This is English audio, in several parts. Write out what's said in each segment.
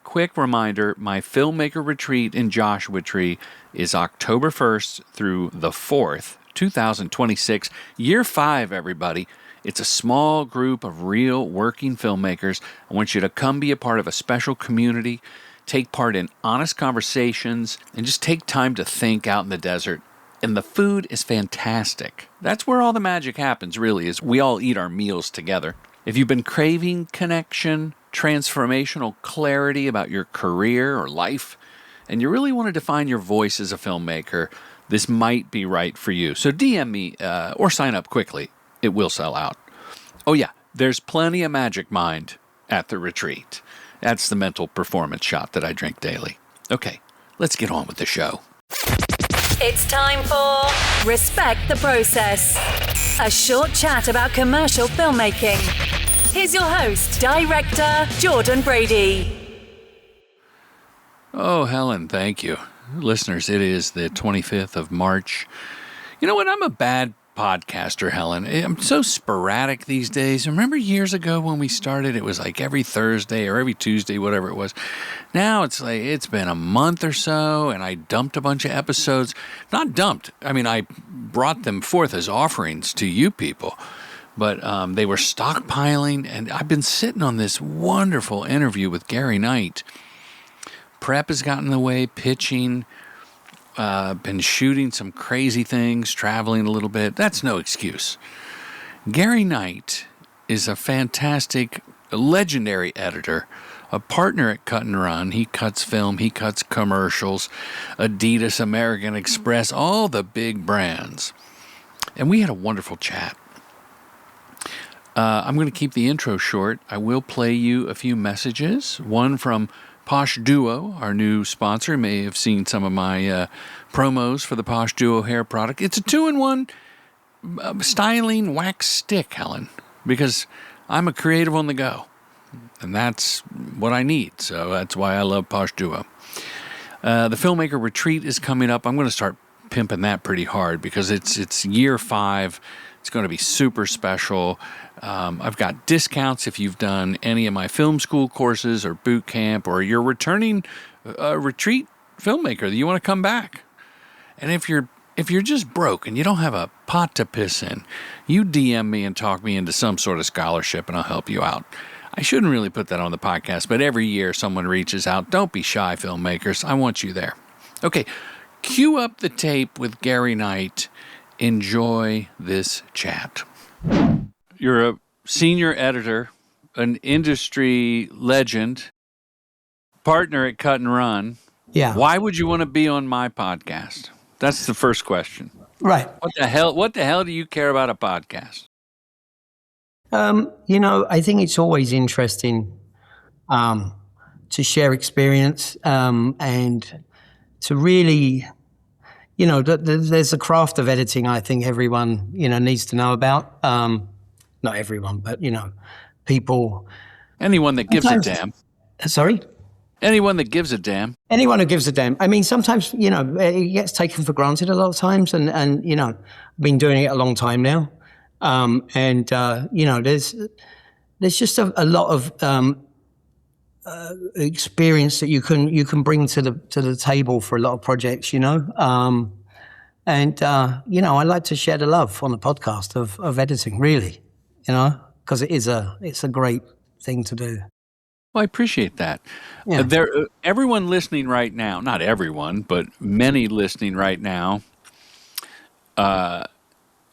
quick reminder, my filmmaker retreat in Joshua Tree is October 1st through the 4th, 2026, year 5, everybody. It's a small group of real working filmmakers. I want you to come be a part of a special community, take part in honest conversations, and just take time to think out in the desert. And the food is fantastic. That's where all the magic happens, really, is we all eat our meals together. If you've been craving connection, transformational clarity about your career or life, and you really want to define your voice as a filmmaker, this might be right for you. So DM me or sign up quickly. It will sell out. Oh yeah, there's plenty of Magic Mind at the retreat. That's the mental performance shot that I drink daily. Okay, let's get on with the show. It's time for Respect the Process, a short chat about commercial filmmaking. Here's your host, director Jordan Brady. Oh, Helen, thank you. Listeners, it is the 25th of March. You know what? I'm a bad podcaster, Helen. I'm so sporadic these days. Remember years ago when we started, it was like every Thursday or every Tuesday, whatever it was. Now it's like it's been a month or so, and I dumped a bunch of episodes. Not dumped. I mean, I brought them forth as offerings to you people. But they were stockpiling, and I've been sitting on this wonderful interview with Gary Knight. Prep has gotten in the way, pitching, been shooting some crazy things, traveling a little bit. That's no excuse. Gary Knight is a fantastic, legendary editor, a partner at Cut+Run. He cuts film, he cuts commercials, Adidas, American Express, all the big brands. And we had a wonderful chat. I'm going to keep the intro short. I will play you a few messages. One from Posh Duo, our new sponsor. You may have seen some of my promos for the Posh Duo hair product. It's a 2-in-1 styling wax stick, Helen, because I'm a creative on the go, and that's what I need. So that's why I love Posh Duo. The Filmmaker Retreat is coming up. I'm going to start pimping that pretty hard because it's year 5. It's going to be super special. I've got discounts if you've done any of my film school courses or boot camp, or you're returning retreat filmmaker that you want to come back. And if you're just broke and you don't have a pot to piss in, you DM me and talk me into some sort of scholarship and I'll help you out. I shouldn't really put that on the podcast, but every year someone reaches out. Don't be shy, filmmakers. I want you there. Okay, cue up the tape with Gary Knight. Enjoy this chat. You're a senior editor, an industry legend, partner at Cut+Run. Yeah. Why would you want to be on my podcast? That's the first question. Right. What the hell do you care about a podcast? I think it's always interesting to share experience and to really, there's a craft of editing I think everyone, needs to know about. Not everyone, but, people. Anyone that gives a damn. Sorry? Anyone that gives a damn. Anyone who gives a damn. I mean, sometimes, it gets taken for granted a lot of times. And I've been doing it a long time now. There's just a lot of experience that you can bring to the table for a lot of projects, I like to share the love on the podcast of editing, really, because it's a great thing to do. Well, I appreciate that. Yeah. Everyone listening right now, not everyone, but many listening right now, are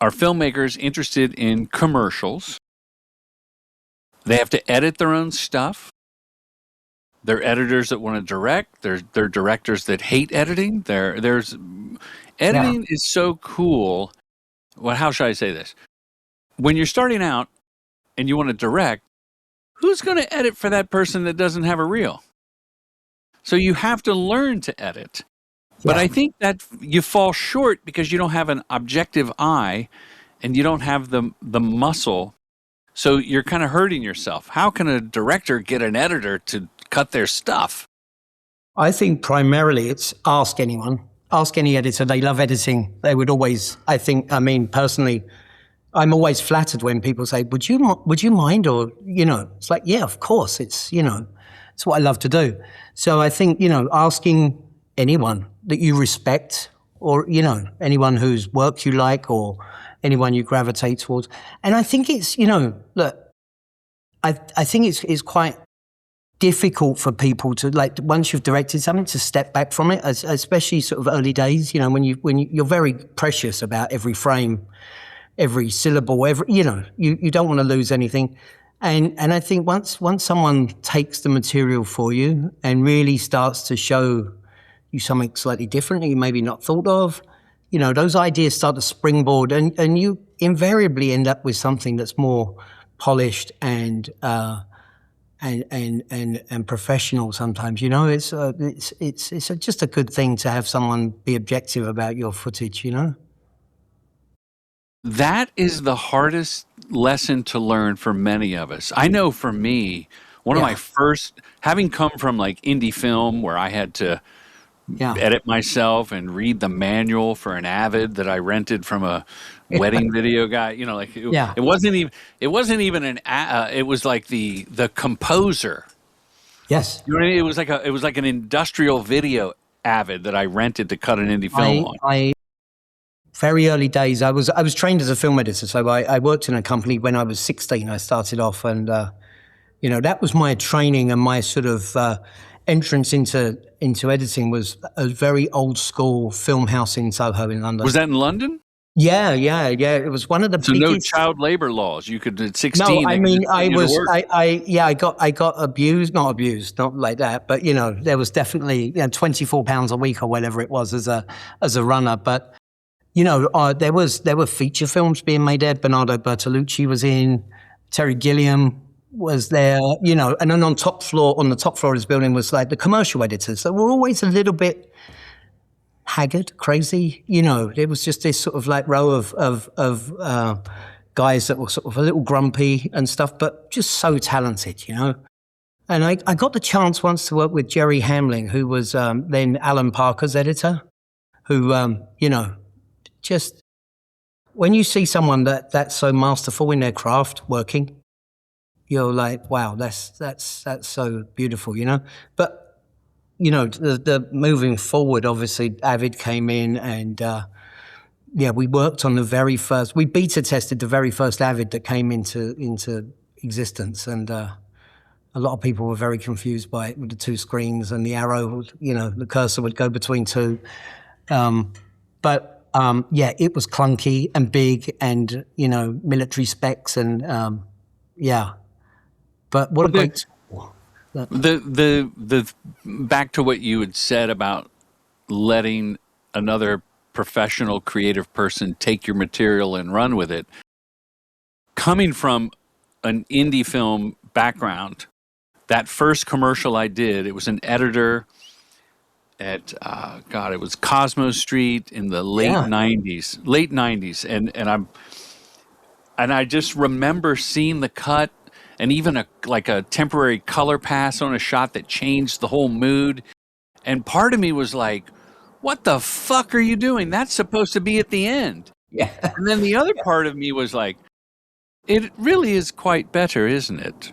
filmmakers interested in commercials. They have to edit their own stuff. They're editors that want to direct. They're directors that hate editing. Editing is so cool. Well, how should I say this? When you're starting out and you want to direct, who's going to edit for that person that doesn't have a reel? So you have to learn to edit. But I think that you fall short because you don't have an objective eye and you don't have the muscle. So you're kind of hurting yourself. How can a director get an editor to cut their stuff? I think primarily it's ask anyone. Ask any editor. They love editing. They would always, personally, I'm always flattered when people say, would you mind? Or, it's like, yeah, of course. It's, it's what I love to do. So I think, you know, asking anyone that you respect, or, you know, anyone whose work you like, or anyone you gravitate towards. And I think it's, you know, look, I think it's quite difficult for people to, like, once you've directed something, to step back from it, especially sort of early days, you know, when you're very precious about every frame, every syllable, you know, you don't want to lose anything. And I think once someone takes the material for you and really starts to show you something slightly different that you maybe not thought of, you know, those ideas start to springboard, and you invariably end up with something that's more polished and professional. Sometimes, you know, it's just a good thing to have someone be objective about your footage, you know. That is the hardest lesson to learn for many of us. I know for me, one of my first, having come from like indie film where I had to edit myself and read the manual for an Avid that I rented from a wedding video guy, you know, like it wasn't even it was like the composer. Yes. You know what I mean? It was like an industrial video Avid that I rented to cut an indie film on. Very early days, I was trained as a film editor, so I worked in a company when I was 16. I started off, and you know, that was my training, and my sort of entrance into editing was a very old school film house in Soho in London. Was that in London? Yeah. It was one of the biggest. No child labor laws. You could at 16. No, I mean, I got abused, not like that, but you know, there was definitely, you know, £24 a week or whatever it was as a runner, but. You know, there were feature films being made there. Bernardo Bertolucci was in, Terry Gilliam was there, you know, and then on the top floor of this building was like the commercial editors. So we're always a little bit haggard, crazy, you know. It was just this sort of like row of guys that were sort of a little grumpy and stuff, but just so talented, you know. And I got the chance once to work with Jerry Hamling, who was then Alan Parker's editor, who, you know, just when you see someone that's so masterful in their craft working, you're like, wow, that's so beautiful, you know. But you know, the moving forward, obviously, Avid came in, and we worked on we beta tested the very first Avid that came into existence, and a lot of people were very confused by it with the two screens and the arrow, you know, the cursor would go between two, but. It was clunky and big, and you know, military specs, and But what a great the back to what you had said about letting another professional creative person take your material and run with it. Coming from an indie film background, that first commercial I did, it was an editor at it was Cosmo Street in the late 90s, and I just remember seeing the cut, and even a temporary color pass on a shot that changed the whole mood, and part of me was like, what the fuck are you doing? That's supposed to be at the end. And then the other part of me was like, it really is quite better, isn't it?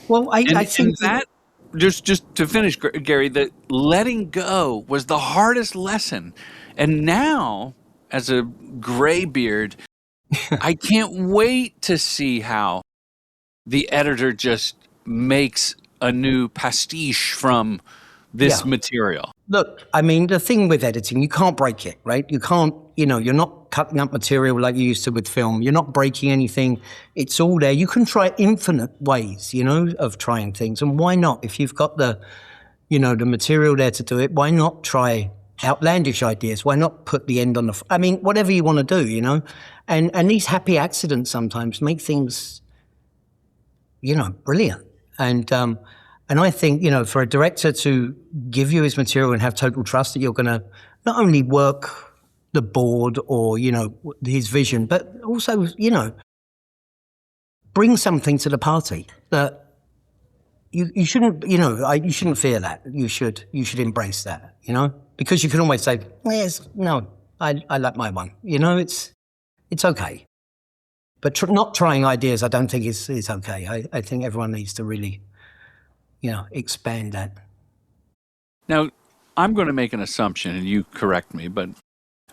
Well, I think that just to finish, Gary, that letting go was the hardest lesson. And now, as a gray beard, I can't wait to see how the editor just makes a new pastiche from this material. Look, I mean, the thing with editing, you can't break it, right? You can't, you know, you're not cutting up material like you used to with film. You're not breaking anything. It's all there. You can try infinite ways, you know, of trying things. And why not? If you've got the, you know, the material there to do it, why not try outlandish ideas? Why not put the end on I mean, whatever you want to do, you know? And these happy accidents sometimes make things, you know, brilliant. And I think, you know, for a director to give you his material and have total trust that you're going to not only work the board or, you know, his vision, but also, you know, bring something to the party that you shouldn't, you know, you shouldn't fear that. You should embrace that, you know, because you can always say, yes, no, I like my one. You know, it's okay. But not trying ideas, I don't think is okay. I think everyone needs to really, expand that. Now, I'm going to make an assumption, and you correct me, but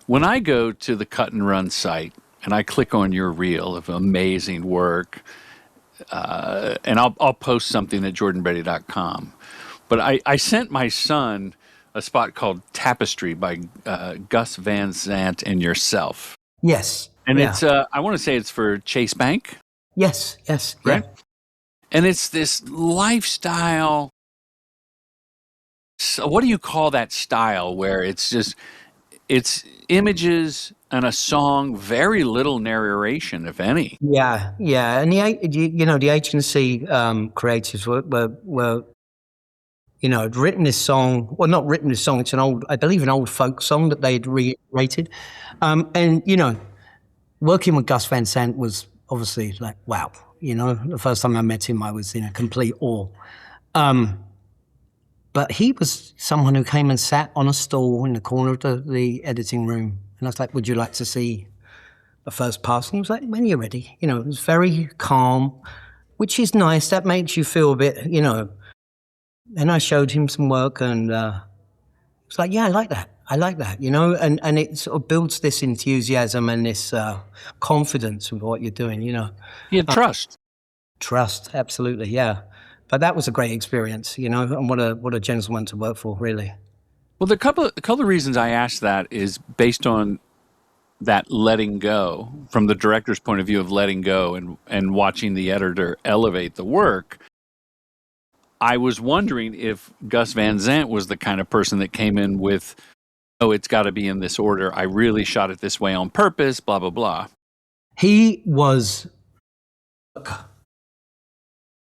when I go to the Cut+Run site and I click on your reel of amazing work, and I'll post something at jordanbrady.com, but I sent my son a spot called Tapestry by Gus Van Sant and yourself. Yes. And it's, I want to say it's for Chase Bank. Yes. Right? Yeah. And it's this lifestyle. So what do you call that style where it's images and a song, very little narration, if any? Yeah. And the agency creatives were had written this song. Well, not written this song. It's I believe an old folk song that they'd reiterated. And working with Gus Van Sant was obviously like, wow. The first time I met him, I was in a complete awe. But he was someone who came and sat on a stool in the corner of the editing room. And I was like, would you like to see the first pass? And he was like, when you're ready. It was very calm, which is nice. That makes you feel a bit, And I showed him some work and he was like, yeah, I like that, and it sort of builds this enthusiasm and this confidence with what you're doing, Yeah, trust. Trust, absolutely, yeah. But that was a great experience, and what a gentleman to work for, really. Well, the couple of reasons I asked that is based on that letting go, from the director's point of view of letting go and watching the editor elevate the work. I was wondering if Gus Van Sant was the kind of person that came in with, oh, it's got to be in this order. I really shot it this way on purpose, blah, blah, blah. He was...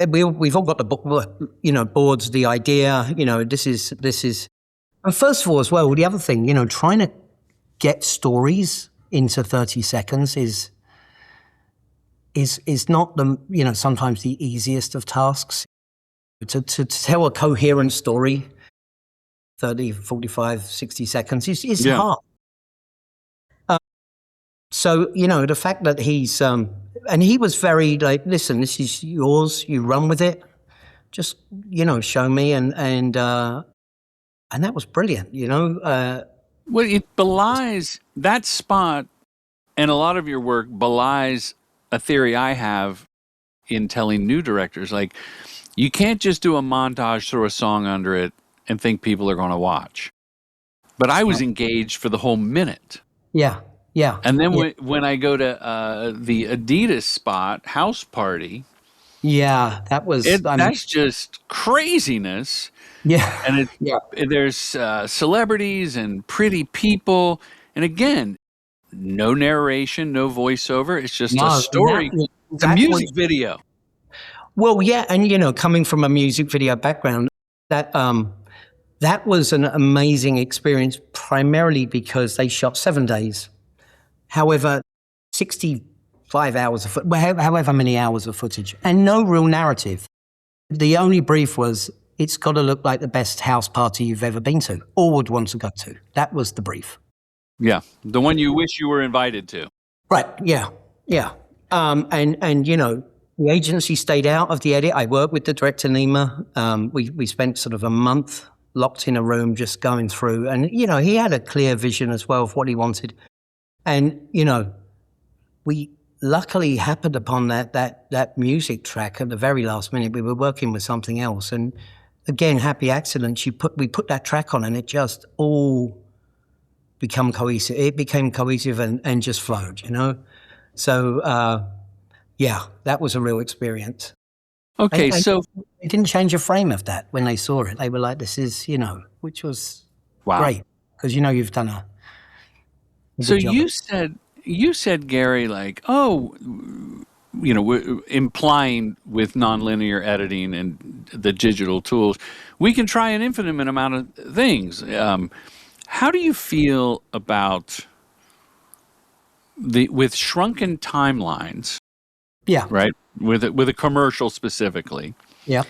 We've all got the book, boards, the idea, this is, and first of all as well, the other thing, trying to get stories into 30 seconds is not sometimes the easiest of tasks. To tell a coherent story, 30, 45, 60 seconds is hard. So, the fact that he's, and he was very like, listen, this is yours, you run with it. Just, show me. And that was brilliant, Well, it belies, that spot and a lot of your work belies a theory I have in telling new directors. Like, you can't just do a montage, throw a song under it, and think people are going to watch. But I was engaged for the whole minute. Yeah. And then when I go to the Adidas spot, House Party. Yeah, that was... that's just craziness. Yeah. And there's celebrities and pretty people. And again, no narration, no voiceover. It's just a story. It's a music video. Well, yeah, and coming from a music video background, that was an amazing experience, primarily because they shot 7 days. However, 65 hours of however many hours of footage, and no real narrative. The only brief was, it's got to look like the best house party you've ever been to or would want to go to. That was the brief. Yeah, the one you wish you were invited to. Right. Yeah. And the agency stayed out of the edit. I worked with the director, Nima. We spent sort of a month locked in a room just going through. And, he had a clear vision as well of what he wanted. And, we luckily happened upon that music track at the very last minute. We were working with something else. And again, happy accidents. We put that track on and it just all became cohesive. It became cohesive and just flowed, So, yeah, that was a real experience. Okay, so they didn't change a frame of that when they saw it. They were like, "This is, which was great because you've done a." So you said Gary, like, implying with nonlinear editing and the digital tools, we can try an infinite amount of things. How do you feel about with shrunken timelines? Yeah. Right. With a commercial specifically. Yeah.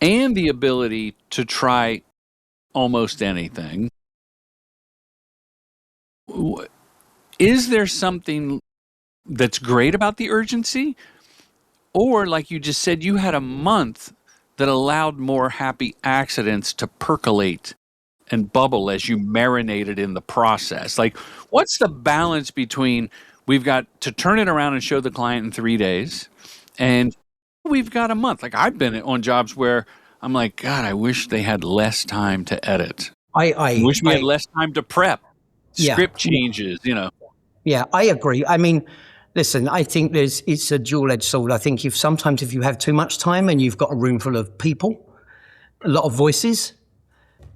And the ability to try almost anything. Is there something that's great about the urgency? Or like you just said, you had a month that allowed more happy accidents to percolate and bubble as you marinated in the process? Like, what's the balance between we've got to turn it around and show the client in 3 days and we've got a month? Like, I've been on jobs where I'm like, God, I wish they had less time to edit. I wish we had less time to prep, script changes, Yeah, I agree. I mean, listen, I think it's a dual-edged sword. I think if you have too much time and you've got a room full of people, a lot of voices,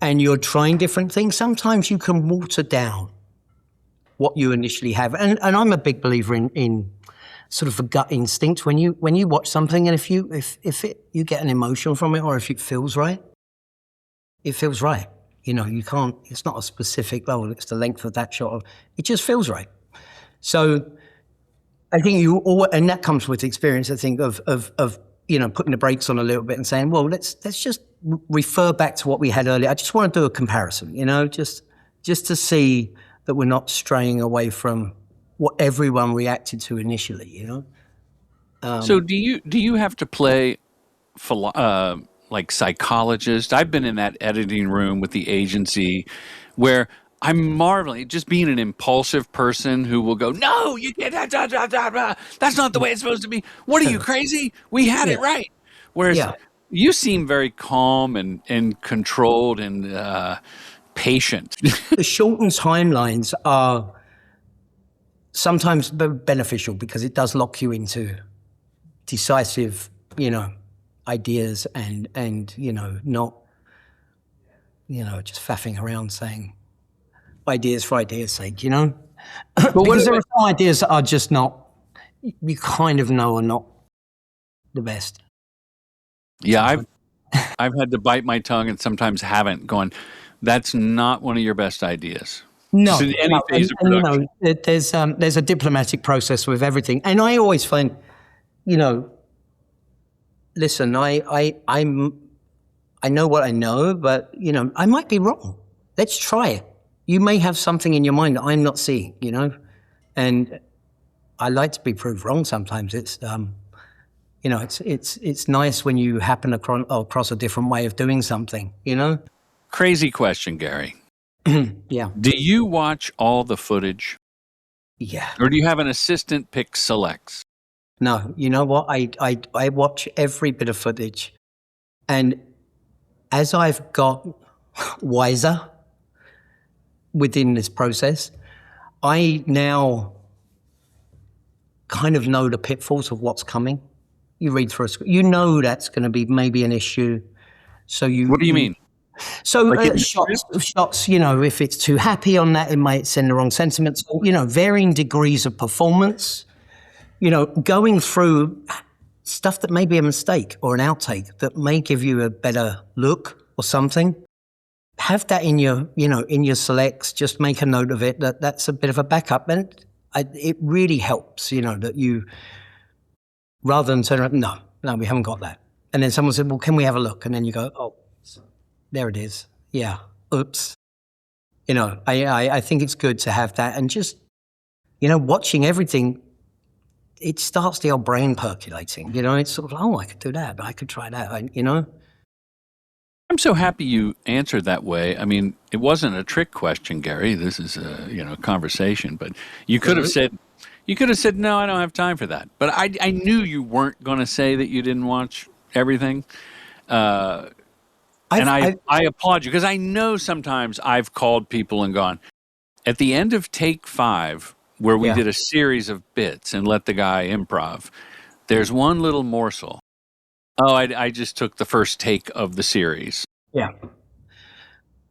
and you're trying different things, sometimes you can water down what you initially have. And I'm a big believer in sort of a gut instinct when you watch something, and if you get an emotion from it, or if it feels right, it feels right. You can't. It's not a specific. Oh, it's the length of that shot. It just feels right. So I think and that comes with experience. I think of putting the brakes on a little bit and saying, well, let's just refer back to what we had earlier. I just want to do a comparison. Just to see that we're not straying away from what everyone reacted to initially. So do you have to play like psychologist? I've been in that editing room with the agency where I'm marveling, just being an impulsive person who will go, no, you can't, that's not the way it's supposed to be. What are you, crazy? We had it right. Whereas you seem very calm and controlled and patient. The shortened timelines are sometimes beneficial because it does lock you into decisive, ideas and not, just faffing around saying ideas for ideas' sake, But because there are some ideas that are just not, you kind of know are not the best. Yeah, I've had to bite my tongue and sometimes haven't gone, that's not one of your best ideas. No, in any phase of production. There's a diplomatic process with everything. And I always find, listen, I know what I know, but, I might be wrong. Let's try it. You may have something in your mind that I'm not seeing, and I like to be proved wrong sometimes. It's, it's nice when you happen across a different way of doing something, Crazy question, Gary. Yeah. Do you watch all the footage? Yeah. Or do you have an assistant pick selects? No, you know what? I watch every bit of footage. And as I've got wiser within this process, I now kind of know the pitfalls of what's coming. You read through a script, that's going to be maybe an issue. So What do you mean? So like shots, if it's too happy on that, it might send the wrong sentiments. Varying degrees of performance. Going through stuff that may be a mistake or an outtake that may give you a better look or something. Have that in your selects. Just make a note of it. That's a bit of a backup, and it really helps. That you, rather than turn around, no, we haven't got that. And then someone said, well, can we have a look? And then you go, oh, there it is. Yeah. Oops. I think it's good to have that, and just, watching everything, it starts the old brain percolating. It's sort of, I could do that, but I could try that. I'm so happy you answered that way. I mean, it wasn't a trick question, Gary. This is a conversation, but you could have said, no, I don't have time for that. But I knew you weren't going to say that you didn't watch everything. And I applaud you, because I know sometimes I've called people and gone, at the end of take 5, where we did a series of bits and let the guy improv, there's one little morsel. Oh, I just took the first take of the series. Yeah.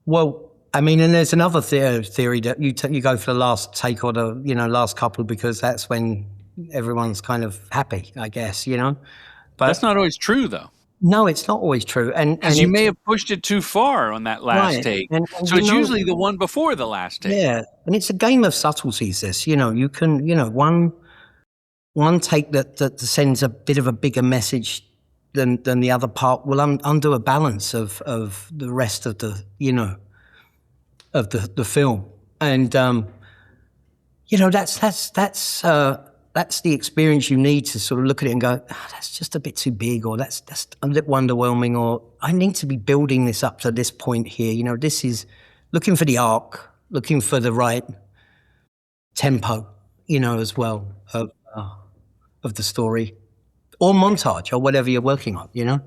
Well, I mean, and there's another theory that you go for the last take or the last couple, because that's when everyone's kind of happy, I guess, But that's not always true, though. No, it's not always true, and you may have pushed it too far on that last take. And so it's usually the one before the last take. Yeah, and it's a game of subtleties. This, you can, one take that sends a bit of a bigger message than the other part will undo a balance of the rest of the of the film, and that's that's the experience you need to sort of look at it and go, that's just a bit too big, or that's a bit underwhelming, or I need to be building this up to this point here. You know, this is looking for the arc, looking for the right tempo, you know, as well of the story or montage or whatever you're working on, you know.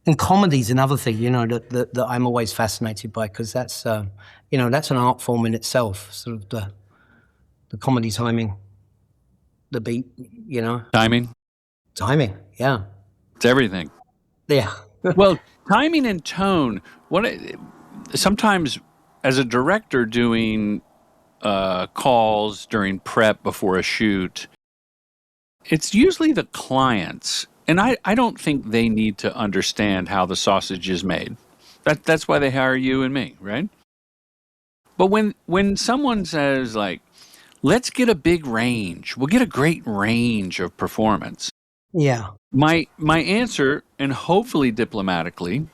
And comedy's another thing, you know, that I'm always fascinated by, because that's, you know, that's an art form in itself, sort of the comedy timing, the beat, you know. Timing, yeah. it's everything. Yeah. Well, timing and tone. Sometimes as a director doing calls during prep before a shoot, it's usually the clients, and I don't think they need to understand how the sausage is made. That's why they hire you and me, right? But when someone says, like, let's get a big range, we'll get a great range of performance. Yeah. My answer, and hopefully diplomatically,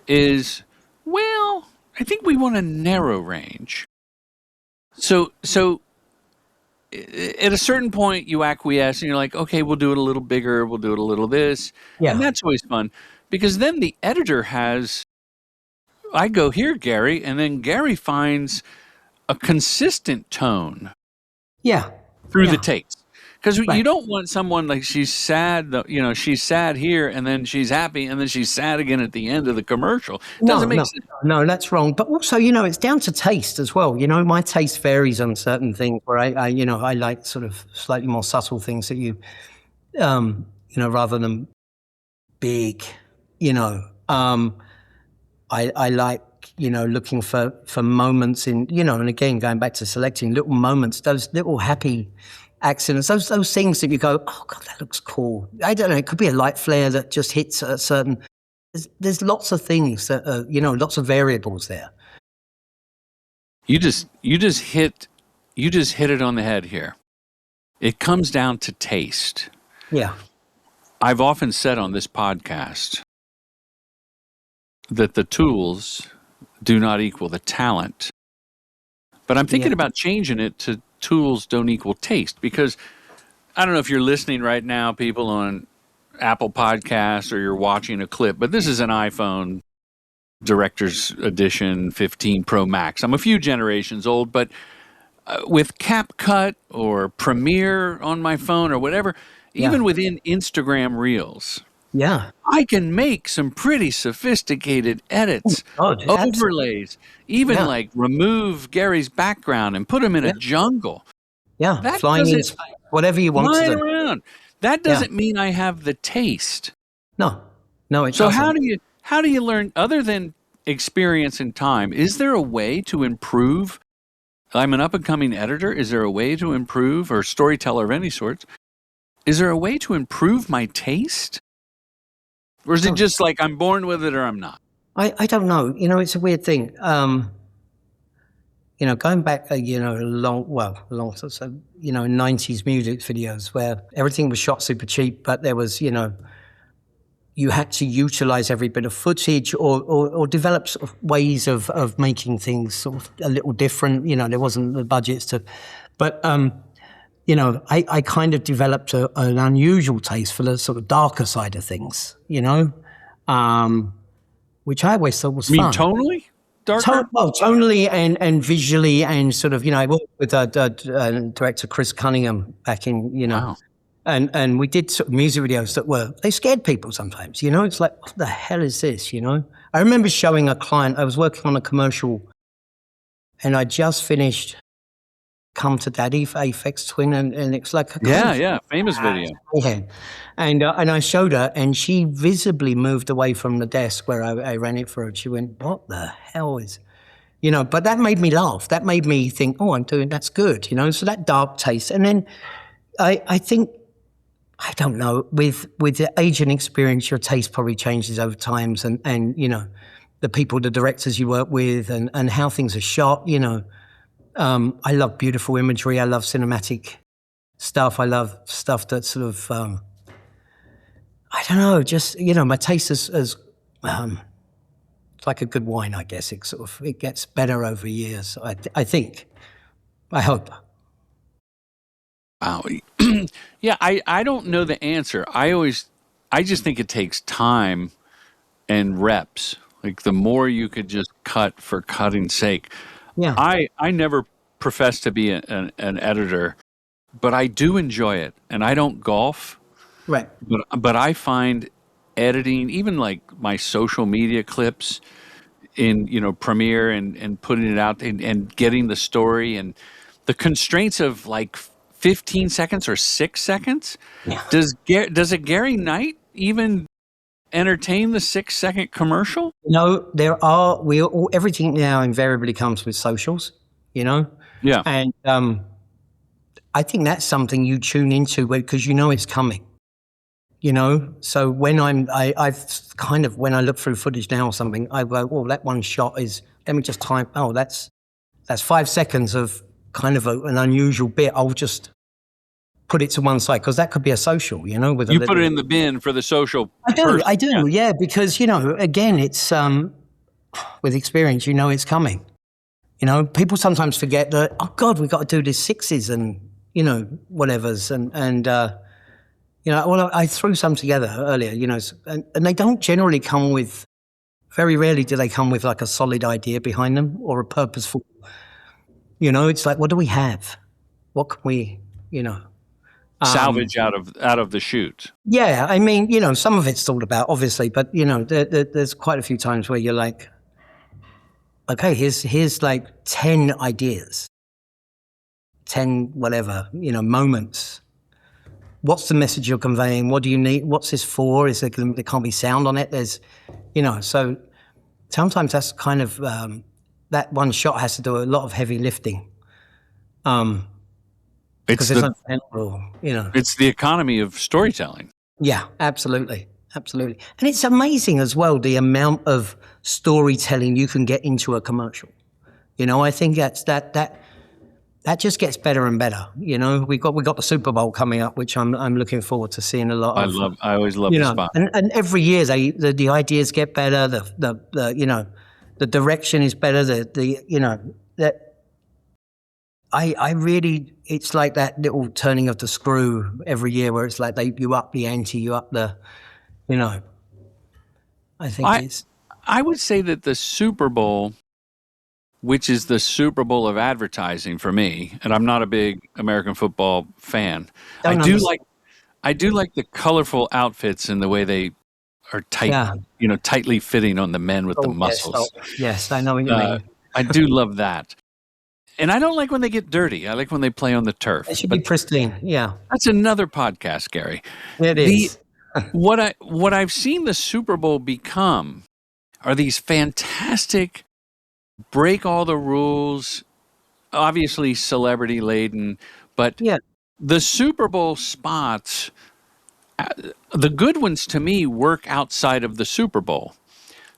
is, well, I think we want a narrow range. So at a certain point you acquiesce and you're like, okay, we'll do it a little bigger, we'll do it a little this. Yeah. And that's always fun, because then the editor I go, here, Gary, and then Gary finds a consistent tone. Yeah. Through the takes. Because Right. you don't want someone like, she's sad, you know, she's sad here and then she's happy and then she's sad again at the end of the commercial. Doesn't make sense. No, that's wrong. But also, you know, it's down to taste as well. You know, my taste varies on certain things where I you know, I like sort of slightly more subtle things that you know, rather than big, you know. I like, you know, looking for moments in, you know, and again, going back to selecting little moments, those little happy accidents, those things that you go, oh God, that looks cool. I don't know, it could be a light flare that just hits a certain, there's lots of things that are, you know, lots of variables there. You just hit it on the head here. It comes down to taste. Yeah. I've often said on this podcast that the tools do not equal the talent. But I'm thinking about changing it to tools don't equal taste, because I don't know if you're listening right now, people on Apple Podcasts, or you're watching a clip, but this is an iPhone Director's Edition 15 Pro Max. I'm a few generations old, but with CapCut or Premiere on my phone or whatever, even within Instagram Reels, I can make some pretty sophisticated edits, overlays, even like remove Gary's background and put him in a jungle. Yeah, that flying in space, whatever you want to do. Around. That doesn't mean I have the taste. No, it so doesn't. how do you learn, other than experience and time? Is there a way to improve? I'm an up-and-coming editor. Is there a way to improve, or storyteller of any sort? Is there a way to improve my taste? Or is it just like I'm born with it or I'm not? I don't know. You know, it's a weird thing. You know, going back, you know, long, so, you know, 90s music videos where everything was shot super cheap, but there was, you know, you had to utilize every bit of footage or develop sort of ways of making things sort of a little different. You know, there wasn't the budgets to, but, you know, I kind of developed an unusual taste for the sort of darker side of things, you know, which I always thought was fun. You mean tonally? Darker? Tonally and visually, and sort of, you know, I worked with director Chris Cunningham back in, you know, and we did sort of music videos that they scared people sometimes, you know. It's like, what the hell is this, you know? I remember showing a client, I was working on a commercial, and I just finished Come to Daddy for Aphex Twin, and it's like famous video. Yeah, and I showed her, and she visibly moved away from the desk where I ran it for her. She went, "What the hell is?" You know, but that made me laugh. That made me think, "Oh, that's good." You know, so that dark taste, and then I think, I don't know, with the age and experience, your taste probably changes over times, and you know, the people, the directors you work with, and how things are shot. You know. I love beautiful imagery. I love cinematic stuff. I love stuff that sort of, I don't know, just, you know, my taste is it's like a good wine, I guess. It gets better over years, I think. I hope. Wow. Yeah, I don't know the answer. I just think it takes time and reps. Like the more you could just cut for cutting's sake. Yeah. I never profess to be an editor, but I do enjoy it. And I don't golf, Right. but I find editing, even like my social media clips in, Premiere and putting it out and getting the story and the constraints of like 15 seconds or 6 seconds. Yeah. Does a Gary Knight even entertain the 6-second commercial? No, everything now invariably comes with socials, Yeah. And I think that's something you tune into because it's coming. So when I've kind of, when I look through footage now or something, I go, well, that one shot is, let me just type, that's 5 seconds of kind of an unusual bit. I'll just put it to one side because that could be a social, with you put it in the bin for the social. I do, yeah, because, again, it's, with experience, it's coming. People sometimes forget that, oh God, we've got to do this sixes and, whatevers. And well, I threw some together earlier, and they don't generally come with, very rarely do they come with like a solid idea behind them or a purposeful, it's like, what do we have? What can we, salvage out of the shoot? Yeah. I mean, some of it's thought about, obviously, but, there's quite a few times where you're like, okay, here's like 10 ideas, 10 whatever, moments. What's the message you're conveying? What do you need? What's this for? There can't be sound on it. There's, so sometimes that's kind of, that one shot has to do a lot of heavy lifting. Because there's no central, It's the economy of storytelling. Yeah, absolutely. Absolutely. And it's amazing as well, the amount of storytelling you can get into a commercial. I think that just gets better and better. We got the Super Bowl coming up, which I'm looking forward to seeing a lot of. I always love the spot. And every year the ideas get better. The direction is better. I really, it's like that little turning of the screw every year where it's like you up the ante, you up the, I think I would say that the Super Bowl, which is the Super Bowl of advertising for me, and I'm not a big American football fan. I do like the colorful outfits and the way they are tight, tightly fitting on the men with the muscles. Yes, I know what you mean. I do love that. And I don't like when they get dirty. I like when they play on the turf. It should be pristine. Yeah. That's another podcast, Gary. It is. What I've seen the Super Bowl become are these fantastic, break all the rules, obviously celebrity laden, but the Super Bowl spots, the good ones to me work outside of the Super Bowl.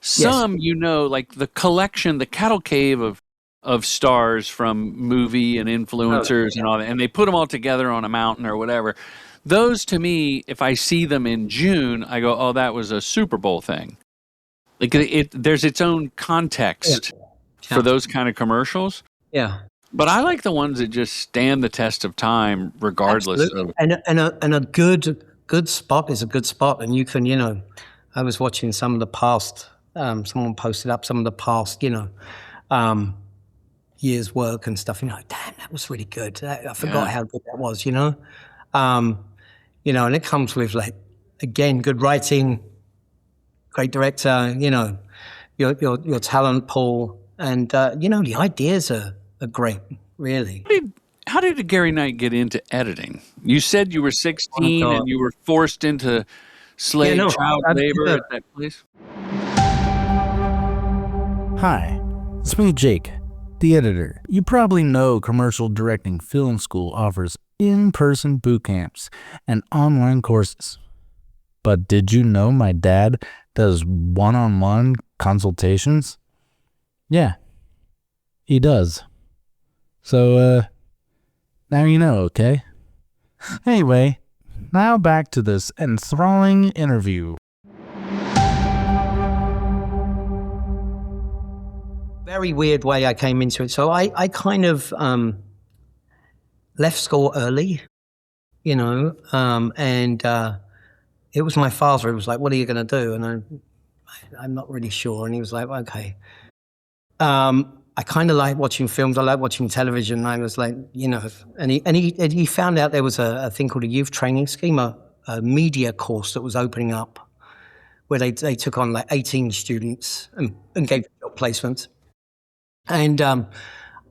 Some, like the collection, the cattle cave of stars from movie and influencers and all that, and they put them all together on a mountain or whatever. Those to me, if I see them in June, I go, oh, that was a Super Bowl thing. Like there's its own context for those kind of commercials. Yeah. But I like the ones that just stand the test of time, regardless. Absolutely. And a good spot is a good spot, and you can, I was watching some of the past. Someone posted up some of the past, year's work and stuff. Damn, that was really good. I forgot how good that was. And it comes with again, good writing, great director. Your talent pool, and the ideas are great. Really. How did Gary Knight get into editing? You said you were 16 and you were forced into child labor at that place. Hi, it's me, Jake, the editor. You probably know Commercial Directing Film School offers in-person boot camps and online courses. But did you know my dad does one-on-one consultations? Yeah, he does. So, now you know, okay? Anyway, now back to this enthralling interview. Very weird way I came into it. So I kind of left school early, and it was my father who was like, "What are you going to do?" And I'm not really sure. And he was like, "Okay." I kind of like watching films. I like watching television. And I was like, and he found out there was a thing called a youth training scheme, a media course that was opening up, where they took on like 18 students and gave job placements. And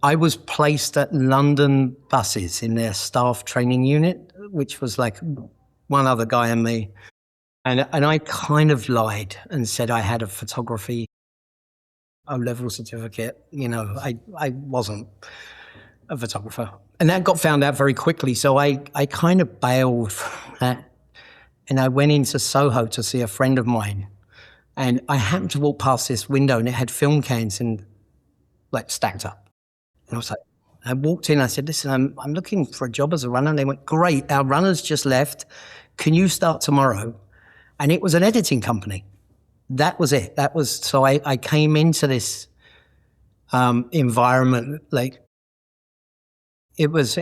I was placed at London Buses in their staff training unit, which was like one other guy and me. And I kind of lied and said I had a photography O-level certificate. I wasn't a photographer. And that got found out very quickly. So I kind of bailed from that. And I went into Soho to see a friend of mine. And I happened to walk past this window and it had film cans and like stacked up. And I was like, I walked in, I said, "Listen, I'm looking for a job as a runner." And they went, "Great, our runners just left. Can you start tomorrow?" And it was an editing company. That was it. So I came into this environment like it was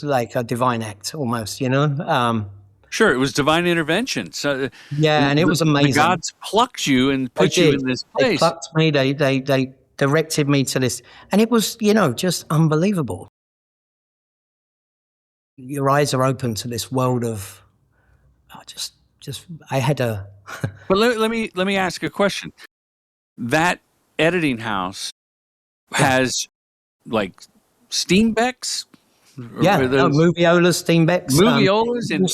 like a divine act almost, Sure, it was divine intervention. So and it was amazing. The gods plucked you and put you in this place. They plucked me. They directed me to this, and it was just unbelievable. Your eyes are open to this world of I had a. But let me ask a question. That editing house has like Steenbecks. Moviolas, Steenbecks. Moviolas and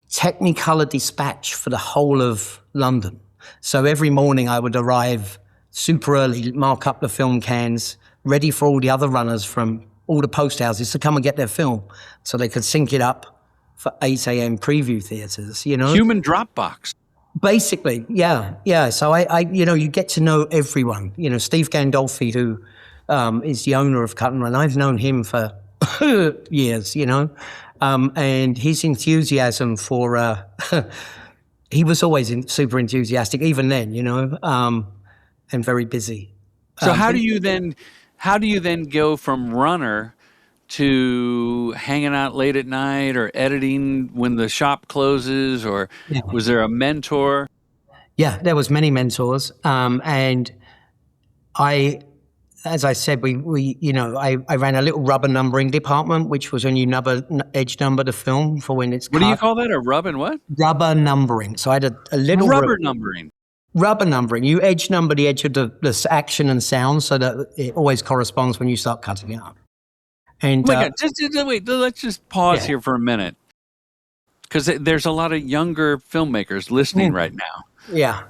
Technicolor dispatch for the whole of London. So every morning I would arrive super early, mark up the film cans, ready for all the other runners from all the post houses to come and get their film so they could sync it up for 8 a.m. preview theaters, Human Dropbox. Basically, yeah. So I you get to know everyone. Steve Gandolfi, who is the owner of Cut+Run, I've known him for years, and his enthusiasm for he was always super enthusiastic, even then, and very busy. So how do you then go from runner to hanging out late at night or editing when the shop closes, or was there a mentor? Yeah, there was many mentors. And as I said, I ran a little rubber numbering department, which was when you edge number the film for when it's cut. What do you call that? A rub and what? Rubber numbering. So I had a little rubber numbering. Rubber numbering. You edge number the edge of the action and sound so that it always corresponds when you start cutting it up. And wait, let's just pause here for a minute, because there's a lot of younger filmmakers listening right now. Yeah.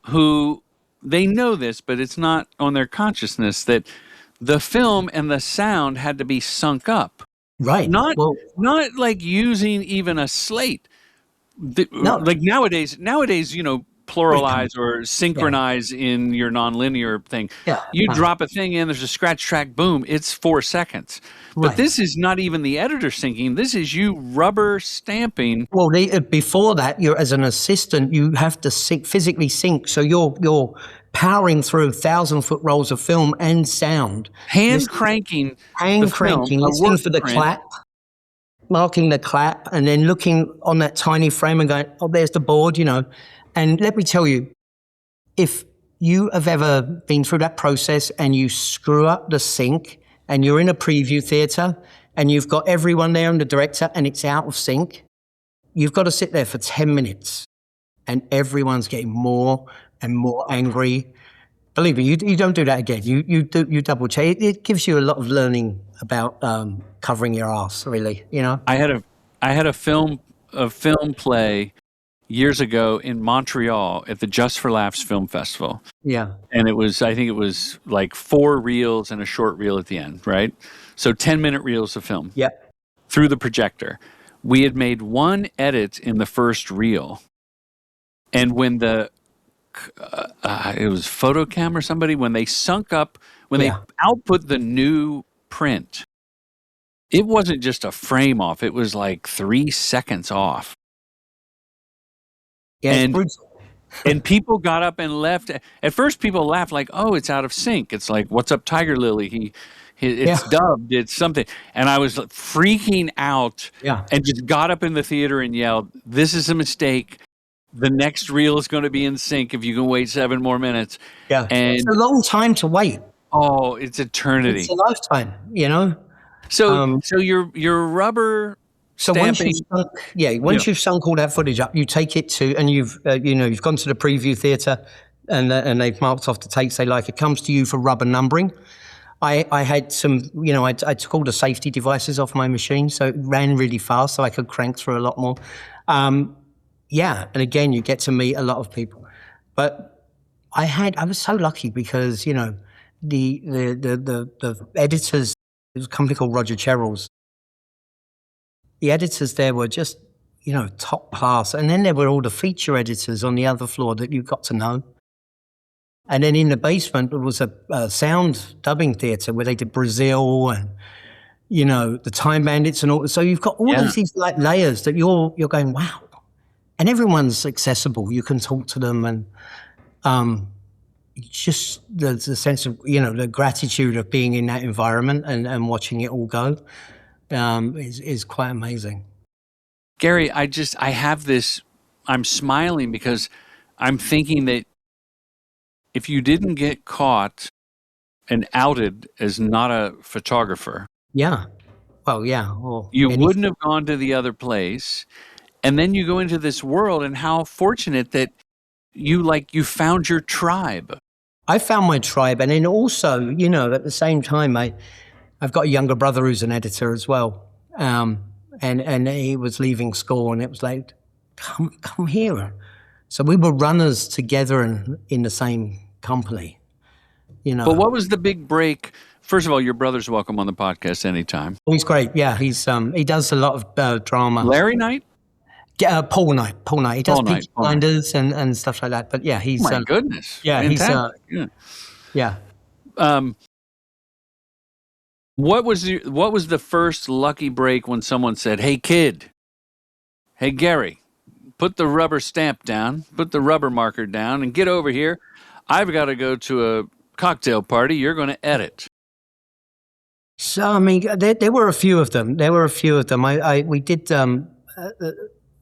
Who they know this, but it's not on their consciousness that the film and the sound had to be sunk up. Right. Not like using even a slate. No. Like nowadays, pluralize or synchronize in your nonlinear thing. Yeah. You drop a thing in, there's a scratch track, boom, it's 4 seconds. But this is not even the editor syncing. This is you rubber stamping. Well, before that, you're as an assistant, you have to physically sync. So you're powering through 1,000-foot rolls of film and sound. Hand cranking, listening for the clap, marking the clap, and then looking on that tiny frame and going, "Oh, there's the board," And let me tell you, if you have ever been through that process and you screw up the sync and you're in a preview theater and you've got everyone there and the director and it's out of sync, you've got to sit there for 10 minutes and everyone's getting more and more angry. Believe me, you don't do that again. You double check. It gives you a lot of learning about covering your ass, really. I had a film play years ago in Montreal at the Just for Laughs Film Festival. Yeah. And I think it was like 4 reels and a short reel at the end, right? So 10-minute reels of film. Yep. Through the projector. We had made 1 edit in the first reel. And when it was Photocam or somebody, when they sunk up, they output the new print, it wasn't just a frame off. It was like 3 seconds off. Yeah, and people got up and left. At first, people laughed like, "Oh, it's out of sync." It's like, "What's up, Tiger Lily? It's dubbed. It's something. And I was freaking out Yeah. and just got up in the theater and yelled, "This is a mistake. The next reel is going to be in sync if you can wait 7 more minutes." Yeah. And It's a long time to wait. oh, it's eternity. It's a lifetime, you know? So your rubber So stamping. once you've sunk all that footage up, you take it to, and you've gone to the preview theater, and they've marked off the takes they like. It comes to you for rubber numbering. I had some, I took all the safety devices off my machine, so it ran really fast, so I could crank through a lot more. And again, you get to meet a lot of people. But I was so lucky because the editors, it was a company called Roger Cherrill's. The editors there were just, top class. And then there were all the feature editors on the other floor that you got to know. And then in the basement, there was a sound dubbing theater where they did Brazil and, the Time Bandits and all. So you've got all of these like layers that you're going, wow. And everyone's accessible. You can talk to them, and just the sense of, the gratitude of being in that environment and watching it all go is quite amazing. Gary, I have this, I'm smiling because I'm thinking that if you didn't get caught and outed as not a photographer, yeah. Well, yeah. You wouldn't have gone to the other place. And then you go into this world, and how fortunate that you found your tribe. I found my tribe. And then also, at the same time, I've got a younger brother who's an editor as well. And he was leaving school, and it was like, come here. So we were runners together in the same company, But what was the big break? First of all, your brother's welcome on the podcast anytime. Oh, he's great. Yeah, he does a lot of drama. Larry Knight? Paul Knight. He does Peaky Blinders and stuff like that. But yeah, he's... my goodness. Yeah, fantastic. Yeah. What was the first lucky break when someone said, "Hey kid, hey Gary, put the rubber stamp down, put the rubber marker down, and get over here. I've got to go to a cocktail party. You're going to edit." So I mean, there were a few of them. We did.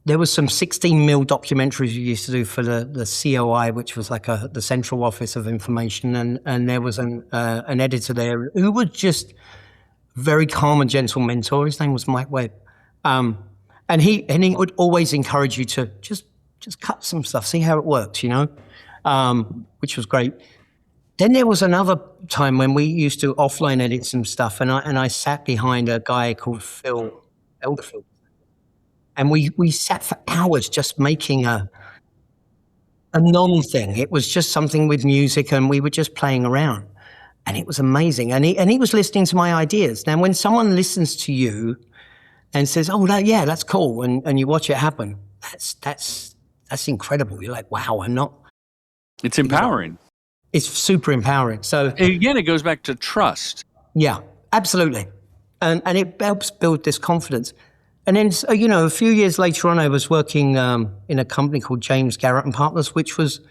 There was some 16mm documentaries we used to do for the COI, which was like the Central Office of Information, and there was an editor there who was just very calm and gentle mentor. His name was Mike Webb, and he would always encourage you to just cut some stuff, see how it works, which was great. Then there was another time when we used to offline edit some stuff, and I sat behind a guy called Phil Elderfield. And we sat for hours just making a non-thing. It was just something with music, and we were just playing around. And it was amazing. And he was listening to my ideas. Now, when someone listens to you and says, "Oh, that's cool," and you watch it happen, that's incredible. You're like, wow, I'm not... It's empowering. It's super empowering. So again, it goes back to trust. Yeah, absolutely. And it helps build this confidence. And then, a few years later on, I was working in a company called James Garrett and Partners, which was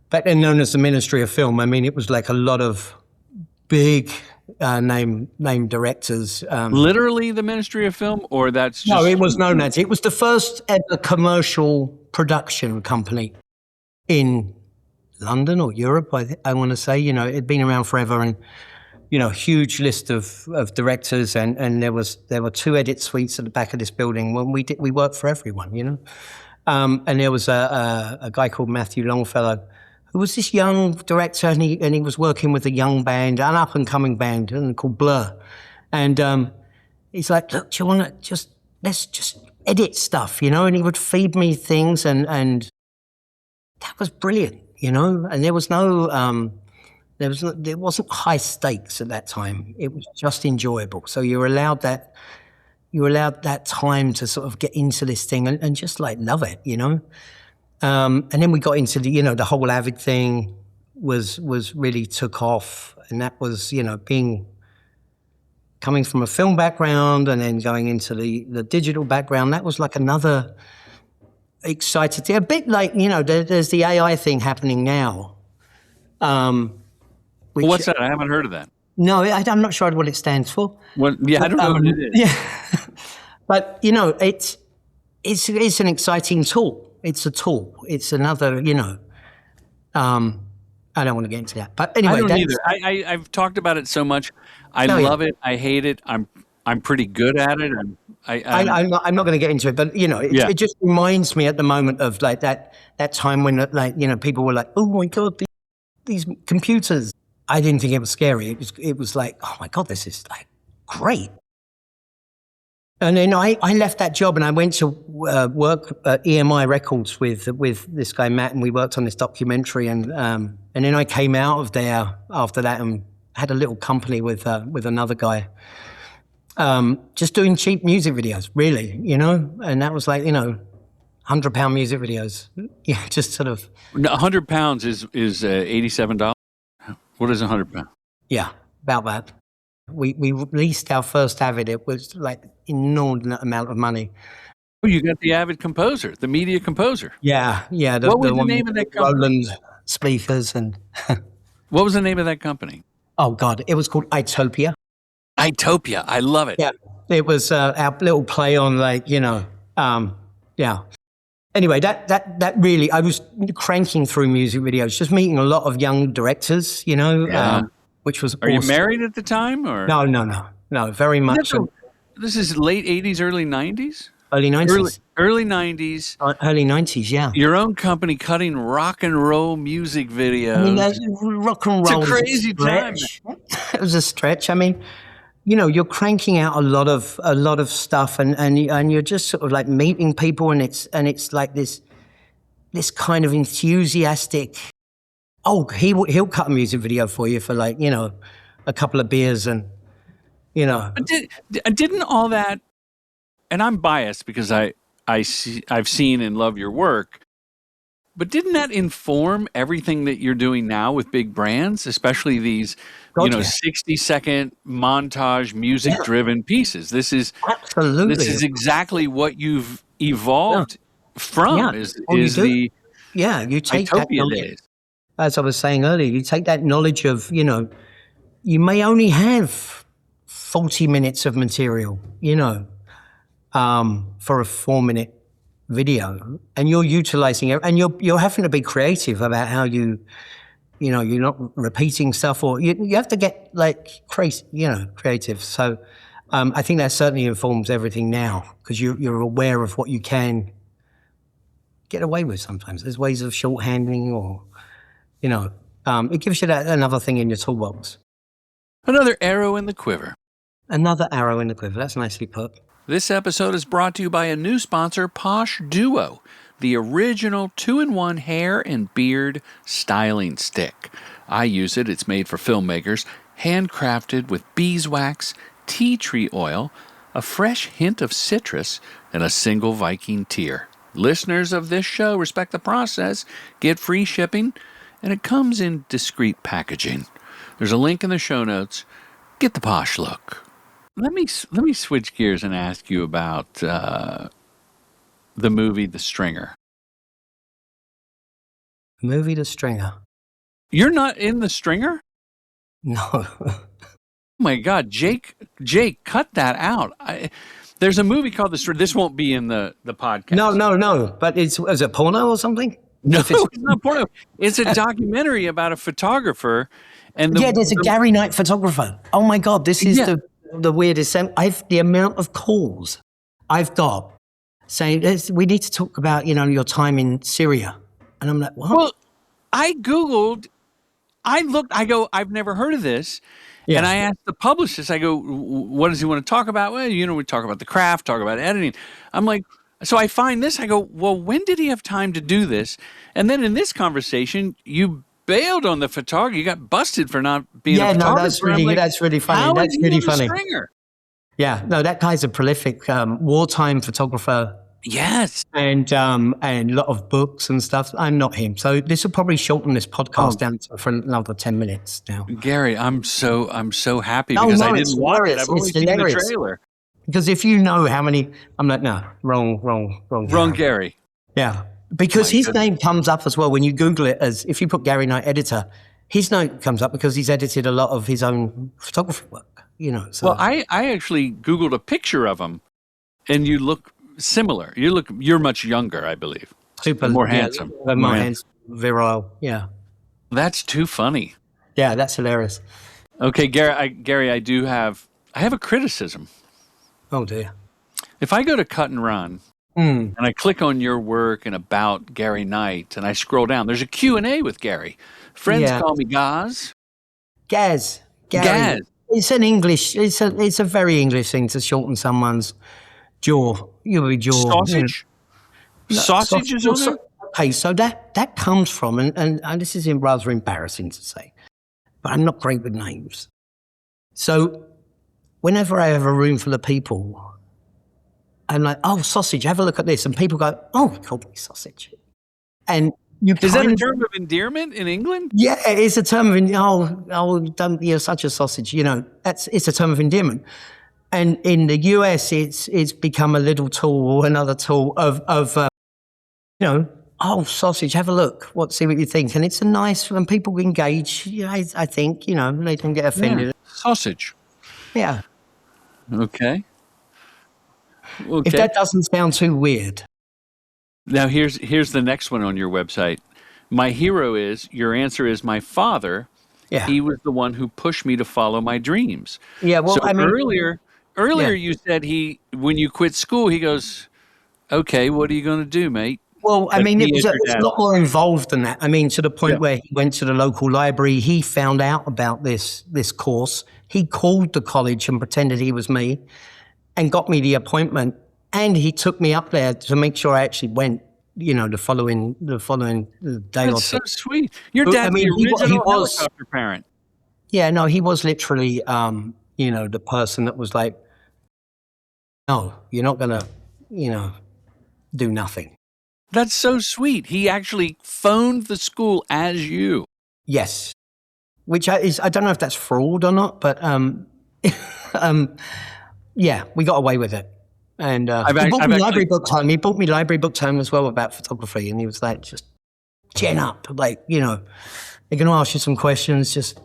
back then known as the Ministry of Film. I mean, it was like a lot of big name directors. Literally the Ministry of Film, or that's just... No, it was known as. It was the first ever commercial production company in London or Europe, I want to say. It'd been around forever, and huge list of directors, and there were 2 edit suites at the back of this building. When we worked for everyone, and there was a guy called Matthew Longfellow, who was this young director, and he was working with a young band, an up and coming band called Blur, and he's like, "Look, do you want to let's just edit stuff, and he would feed me things, and that was brilliant, and there was no. There wasn't high stakes at that time. It was just enjoyable. So you were allowed that time to sort of get into this thing and just like love it, And then we got into the whole Avid thing was really took off, and that was coming from a film background and then going into the digital background. That was like another excited thing. A bit like there's the AI thing happening now. What's that? I haven't heard of that. No, I'm not sure what it stands for. What? Yeah, I don't know what it is. Yeah, but it's an exciting tool. It's a tool. It's another, I don't want to get into that, but anyway, I don't either. I've talked about it so much. I love it. I hate it. I'm pretty good at it. I'm not going to get into it, but it just reminds me at the moment of like that time when people were like, oh my God, these computers. I didn't think it was scary. It was like, oh my God, this is like great. And then I left that job and I went to work at EMI Records with this guy Matt, and we worked on this documentary. And then I came out of there after that and had a little company with another guy, just doing cheap music videos, really, And that was like £100 music videos, just sort of. £100 is $87. What is £100? Yeah, about that. We released our first Avid. It was like inordinate amount of money. Oh, you got the Avid composer, the media composer. Yeah. What was the name of that company? Roland speakers and. What was the name of that company? Oh God, it was called Itopia. Itopia, I love it. Yeah, it was our little play on yeah. Anyway, that really, I was cranking through music videos, just meeting a lot of young directors, which was Are awesome. you married at the time? Or No, very much. This is late 80s, early 90s? Early 90s. Early 90s. Early 90s, yeah. Your own company cutting rock and roll music videos. I mean, rock and roll It's a crazy time. It was a stretch. I mean, you're cranking out a lot of stuff, and you're just sort of like meeting people, and it's like this kind of enthusiastic. Oh, he'll cut a music video for you for like a couple of beers, and But didn't all that? And I'm biased because I've seen and love your work. But didn't that inform everything that you're doing now with big brands, especially these, 60-second montage music-driven pieces? This is absolutely. This is exactly what you've evolved from. You take Itopia that knowledge, days. as I was saying earlier, you take that knowledge of you may only have 40 minutes of material, for a 4-minute video, and you're utilizing it, and you're having to be creative about how you're not repeating stuff, or you have to get like crazy, creative. So I think that certainly informs everything now, because you're aware of what you can get away with. Sometimes there's ways of shorthanding, or it gives you another thing in your toolbox. Another arrow in the quiver. Another arrow in the quiver. That's nicely put. This episode is brought to you by a new sponsor, Posh Duo, the original 2-in-1 hair and beard styling stick. I use it. It's made for filmmakers, handcrafted with beeswax, tea tree oil, a fresh hint of citrus, and a single Viking tear. Listeners of this show respect the process, get free shipping, and it comes in discreet packaging. There's a link in the show notes. Get the posh look. Let me switch gears and ask you about the movie The Stringer. Movie The Stringer. You're not in The Stringer? No. Oh my God, Jake, cut that out. There's a movie called The Stringer. This won't be in the podcast. No. But is it porno or something? No, it's not porno. It's a documentary about a photographer. And there's a Gary Knight photographer. Oh my God, this is the weirdest. The amount of calls I've got saying we need to talk about your time in Syria, and I'm like, what? Well, I Googled, I looked, I go, I've never heard of this, and I asked the publicist, I go, what does he want to talk about? Well, we talk about the craft, talk about editing. I'm like, so I find this, I go, well, when did he have time to do this? And then in this conversation, you bailed on the photographer. You got busted for not being a photographer. That's really funny. How that's is he really the funny. Stringer? Yeah, no, that guy's a prolific wartime photographer. Yes, and a lot of books and stuff. I'm not him, so this will probably shorten this podcast down for another 10 minutes now. Gary, I'm so happy because I didn't watch it. I've only seen the trailer. Because if you know how many, I'm like, no, wrong Gary. Yeah. Because his name comes up as well when you Google it, as if you put Gary Knight editor, his name comes up because he's edited a lot of his own photography work, So. Well, I actually Googled a picture of him, and you look similar. You're much younger, I believe. Super, more handsome. More handsome, virile, yeah. That's too funny. Yeah, that's hilarious. Okay, Gary, I have a criticism. Oh, dear. If I go to Cut+Run and I click on your work and about Gary Knight and I scroll down, there's a Q&A with Gary. Friends call me Gaz. Gaz. Gaz. It's an English, it's a very English thing to shorten someone's jaw. Your jaw. Sausage? Sausage is on there? Okay, so that comes from, and this is rather embarrassing to say, but I'm not great with names. So whenever I have a room full of people, I'm like, oh, sausage, have a look at this. And people go, oh, he called me sausage. And is that a term of endearment in England? Yeah, it's a term of, you're such a sausage, it's a term of endearment. And in the US, it's become a little tool or another tool of oh, sausage, have a look, see what you think. And it's a nice, when people engage, I think, they don't get offended. Yeah. Sausage. Yeah. Okay. If that doesn't sound too weird. Now, here's the next one on your website. My hero your answer is my father. Yeah. He was the one who pushed me to follow my dreams. Yeah, well, so I mean. Earlier you said when you quit school, he goes, okay, what are you going to do, mate? Well, I mean, it's a lot more involved than that. I mean, to the point where he went to the local library, he found out about this course. He called the college and pretended he was me and got me the appointment. And he took me up there to make sure I actually went, the following day. That's so sweet. Your dad's the original helicopter parent. Yeah, no, he was literally, the person that was like, no, you're not going to, do nothing. That's so sweet. He actually phoned the school as you. Yes. Which I don't know if that's fraud or not, but yeah, we got away with it. And he bought me library books home. He bought me library books home as well about photography. And he was like, just chin up. Like, they're going to ask you some questions. Just.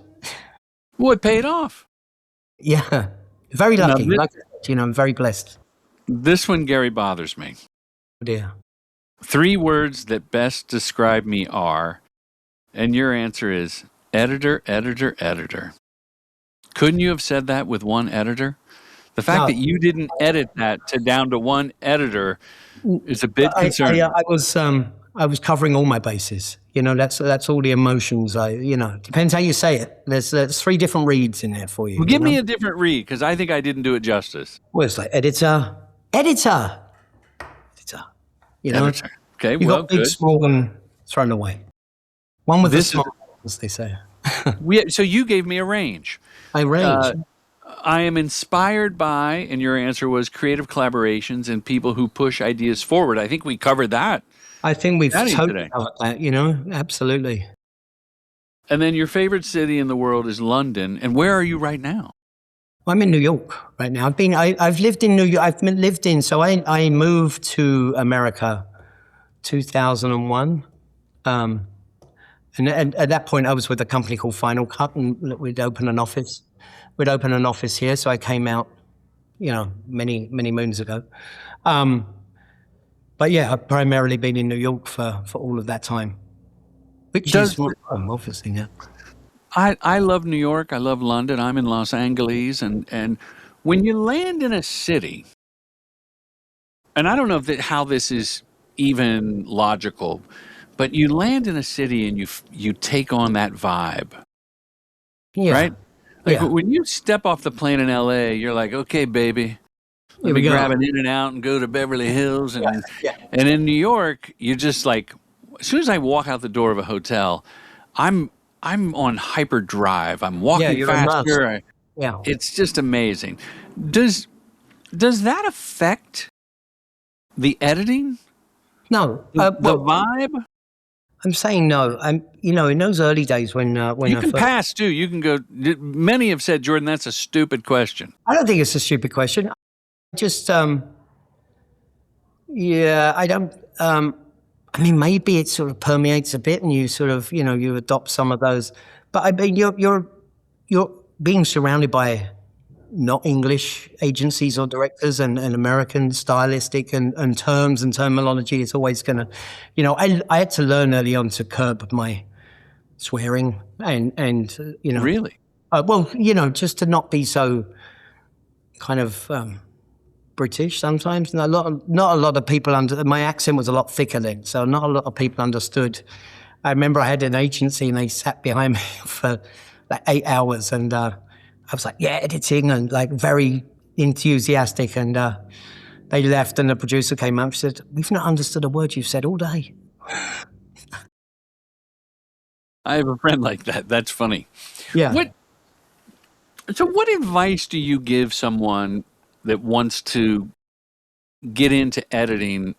Well, it paid off. Yeah. Very lucky. I'm very blessed. This one, Gary, bothers me. Oh, dear. 3 words that best describe me are, and your answer is editor, editor, editor. Couldn't you have said that with one editor? The fact that you didn't edit that down to one editor is a bit concerning. I was covering all my bases. That's all the emotions. Depends how you say it. There's 3 different reads in there for you. Well, give me a different read, because I think I didn't do it justice. Well, it's like editor. Editor. Editor. Okay, you got big, small, and thrown away. One with the small, as they say. So you gave me a range. A range. I am inspired by, and your answer was creative collaborations and people who push ideas forward. I think we covered that. I think we've totally covered that, absolutely. And then your favorite city in the world is London. And where are you right now? I'm in New York right now. I've lived in New York. So I moved to America 2001. And at that point I was with a company called Final Cut, and we'd open an office. We'd open an office here. So I came out, many, many moons ago. But yeah, I've primarily been in New York for all of that time. Which is obviously, yeah. I love New York. I love London. I'm in Los Angeles. And when you land in a city, and I don't know how this is even logical, but you land in a city and you take on that vibe. Yeah. Right? Like when you step off the plane in LA, you're like, okay, baby, let me grab an In-N-Out and go to Beverly Hills. And in New York, you're just like, as soon as I walk out the door of a hotel, I'm on hyperdrive. I'm walking faster. It's just amazing. Does that affect the editing? No. The vibe? I'm saying no. In those early days when you can pass too. You can go. Many have said, Jordan, that's a stupid question. I don't think it's a stupid question. Just I don't. Maybe it sort of permeates a bit, and you sort of you adopt some of those. But I mean, you're being surrounded by not English agencies or directors and American stylistic and terms and terminology is always going to, I had to learn early on to curb my swearing and Really? well, just to not be so kind of British sometimes. Not a lot of people my accent was a lot thicker then, so not a lot of people understood. I remember I had an agency and they sat behind me for like 8 hours and I was like, yeah, editing and like very enthusiastic and they left and the producer came up and said, we've not understood a word you've said all day. I have a friend like that. That's funny. Yeah. So what advice do you give someone that wants to get into editing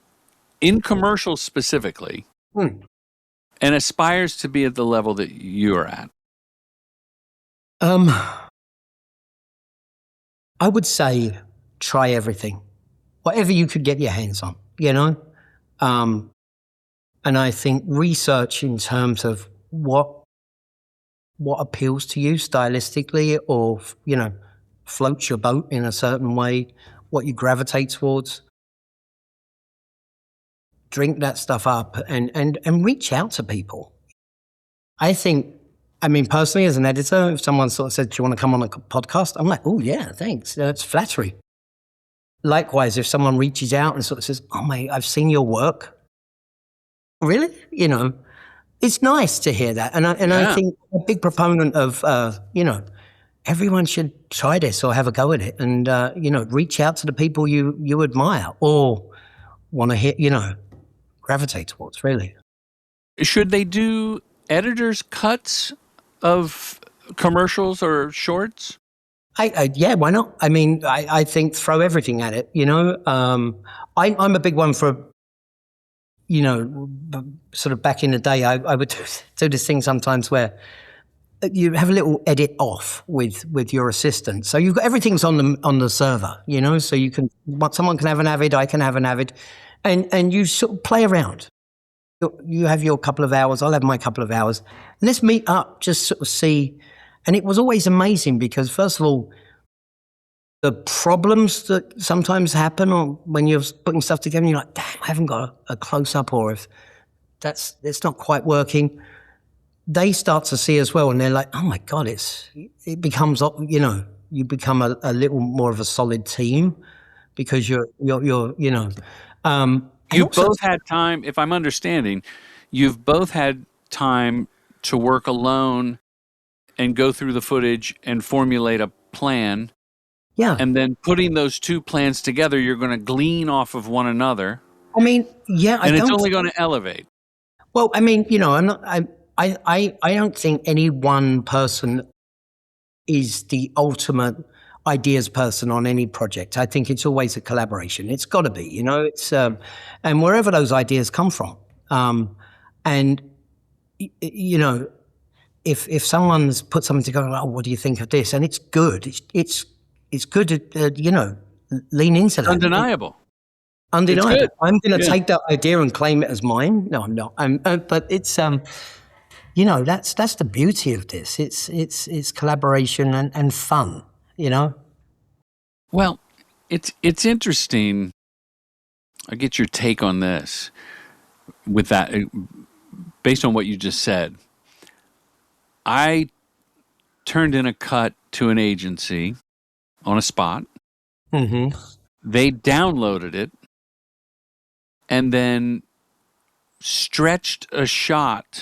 in commercials specifically and aspires to be at the level that you're at? I would say try everything, whatever you could get your hands on, and I think research in terms of what appeals to you stylistically or, floats your boat in a certain way, what you gravitate towards. Drink that stuff up and reach out to people. I think, personally as an editor, if someone sort of said, do you want to come on a podcast? I'm like, oh yeah, thanks. That's flattery. Likewise, if someone reaches out and sort of says, oh mate, I've seen your work. Really? It's nice to hear that. And I think a big proponent of, everyone should try this or have a go at it and, reach out to the people you admire or want to hear, gravitate towards, really. Should they do editors' cuts of commercials or shorts? Yeah, why not? I think throw everything at it, I'm a big one for, sort of back in the day, I would do this thing sometimes where you have a little edit off with your assistant. So you've got everything's on the server, so you can, someone can have an Avid, I can have an Avid, and you sort of play around. You have your couple of hours, I'll have my couple of hours. Let's meet up, just sort of see. And it was always amazing because, first of all, the problems that sometimes happen or when you're putting stuff together and you're like, damn, I haven't got a close-up, or if it's not quite working, they start to see as well and they're like, oh my God, it becomes, you become a little more of a solid team because you're You've both had time, if I'm understanding, you've both had time to work alone and go through the footage and formulate a plan. Yeah. And then putting those two plans together, you're going to glean off of one another. Yeah. And it's only going to elevate. Well, I'm not, I don't think any one person is the ultimate ideas person on any project. I think it's always a collaboration. It's got to be, it's, and wherever those ideas come from. And, if someone's put something together, oh, what do you think of this? And it's good. It's good to, lean into that. Undeniable. Undeniable. I'm going to take that idea and claim it as mine. No, I'm not. But it's, that's the beauty of this. It's collaboration and fun, Well, it's interesting. I'll get your take on this with that, based on what you just said. I turned in a cut to an agency on a spot. Mm-hmm. They downloaded it and then stretched a shot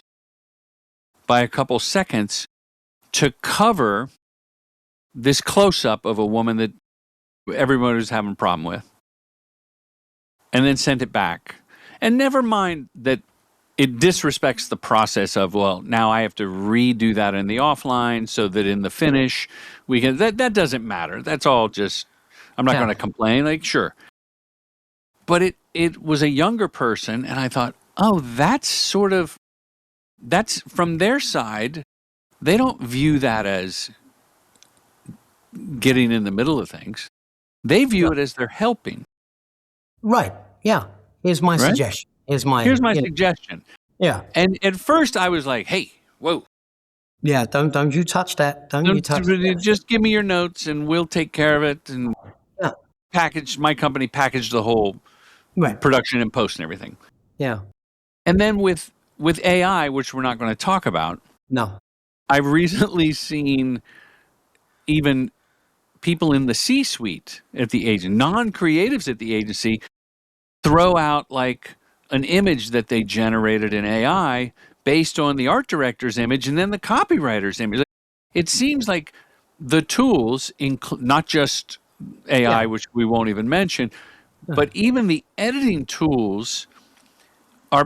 by a couple seconds to cover this close-up of a woman that everybody was having a problem with, and then sent it back. And never mind that it disrespects the process of, well, now I have to redo that in the offline so that in the finish we can, that doesn't matter. That's all just, I'm not going to complain, like, sure. But it was a younger person, and I thought, oh, that's from their side, they don't view that as getting in the middle of things. They view it as they're helping. Right. Yeah. Here's my suggestion. Here's my suggestion. Yeah. And at first I was like, hey, whoa, Yeah, don't you touch that. Don't you touch that. Just give me your notes and we'll take care of it. And Yeah. my company packaged the whole Right. production and post and everything. Yeah. And then with AI, which we're not going to talk about, No. I've recently seen even people in the C-suite at the agency, non-creatives at the agency, throw out like an image that they generated in AI based on the art director's image and then the copywriter's image. It seems like the tools, not just AI, which we won't even mention, but even the editing tools are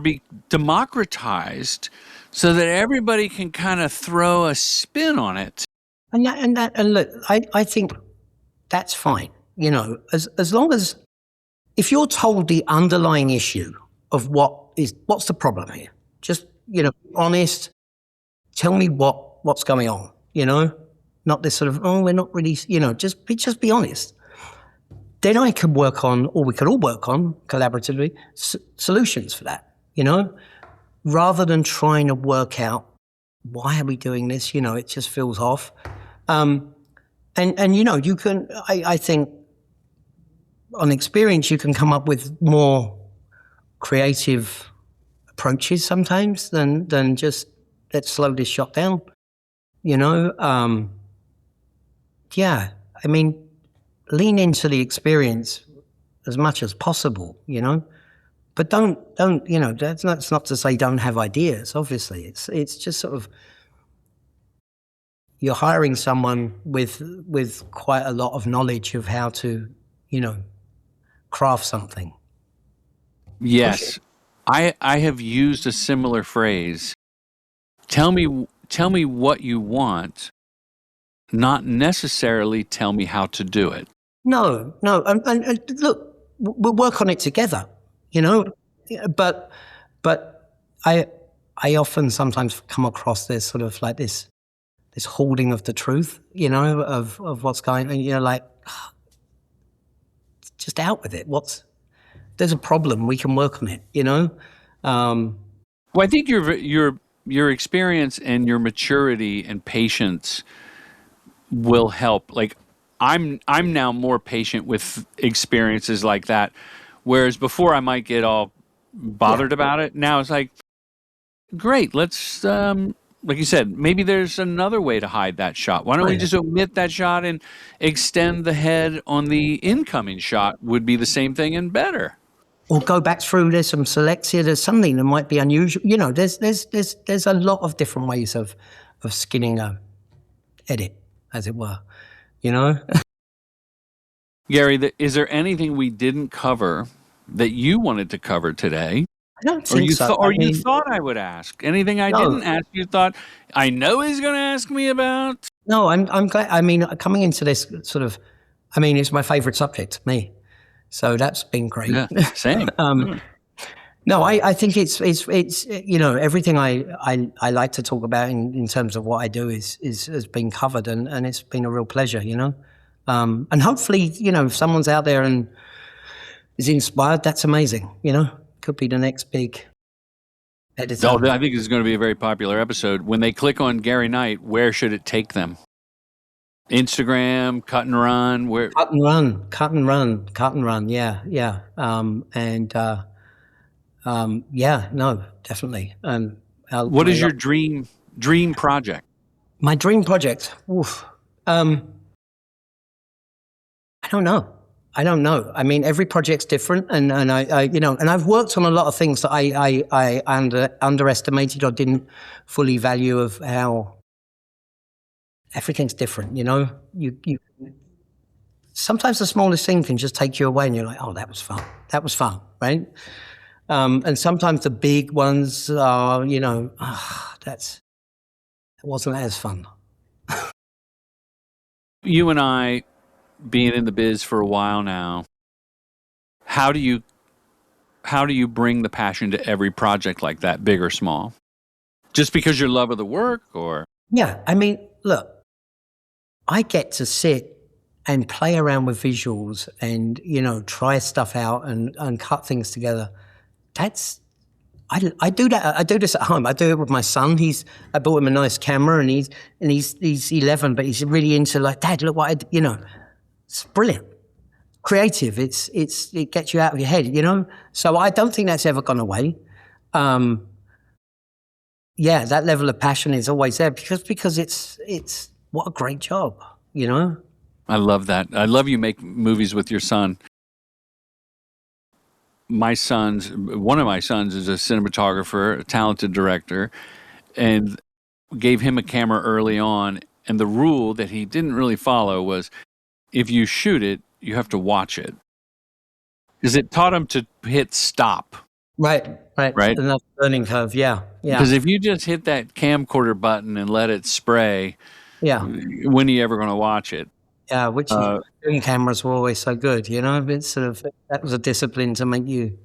democratized so that everybody can kind of throw a spin on it. And look, I think that's fine. You know, as long as, if you're told the underlying issue of what's the problem here, just, you know, honest, tell me what's going on, you know, not this sort of, oh, we're not really, you know, just be honest. Then I can work on, or we could all work on collaboratively, solutions for that, you know, rather than trying to work out why are we doing this, you know, it just feels off. And you know, you can, I think on experience, you can come up with more creative approaches sometimes than just let's slow this shot down, you know? Yeah, I mean, lean into the experience as much as possible, you know? But don't, you know, that's not to say don't have ideas, obviously. It's just sort of, you're hiring someone with quite a lot of knowledge of how to, you know, craft something. Yes. I have used a similar phrase. Tell me what you want, not necessarily tell me how to do it. No. And look, we'll work on it together, you know, but I often sometimes come across this sort of like this hoarding of the truth, you know, of what's going on, you know, like, just out with it. There's a problem, we can work on it, you know? Well, I think your experience and your maturity and patience will help. Like, I'm now more patient with experiences like that, whereas before I might get all bothered about it. Now it's like, great, let's like you said, maybe there's another way to hide that shot. Why don't we just omit that shot and extend the head on the incoming shot? Would be the same thing and better. Or go back through, there's some selects there's something that might be unusual. You know, there's a lot of different ways of skinning a edit, as it were, you know? Gary, is there anything we didn't cover that you wanted to cover today? I don't think so. You thought I would ask? Anything I didn't ask you thought, I know he's going to ask me about? No, I'm glad. I mean, coming into this sort of, I mean, it's my favorite subject, me. So that's been great. Yeah, same. No, I think it's you know, everything I like to talk about in terms of what I do has been covered, and it's been a real pleasure, you know. And hopefully, you know, if someone's out there and is inspired, that's amazing, you know. Could be the next big editor. Oh, I think this is going to be a very popular episode. When they click on Gary Knight, where should it take them? Instagram, Cut+Run, where? Cut and run. Yeah. Yeah, no, definitely. What is your dream project? My dream project? Oof. I don't know. I mean, every project's different, and I you know, and I've worked on a lot of things that I underestimated or didn't fully value, of how everything's different, you know. You sometimes the smallest thing can just take you away, and you're like, oh, that was fun, right? And sometimes the big ones are, you know, that wasn't as fun. You and I, being in the biz for a while now, how do you bring the passion to every project like that, big or small? Just because your love of the work, or? Yeah, I mean, look, I get to sit and play around with visuals and, you know, try stuff out and cut things together. I do that. I do this at home. I do it with my son. I bought him a nice camera, and he's 11, but he's really into like, Dad, look what it's brilliant, creative. It gets you out of your head, So I don't think that's ever gone away. Yeah, that level of passion is always there because it's what a great job, I love that. I love you make movies with your son. One of my sons is a cinematographer, a talented director, and gave him a camera early on. And the rule that he didn't really follow was if you shoot it, you have to watch it. Because it taught him to hit stop. Right. Another learning curve, yeah. Because if you just hit that camcorder button and let it spray, when are you ever going to watch it? Yeah, which film cameras were always so good, It's sort of, that was a discipline to make you.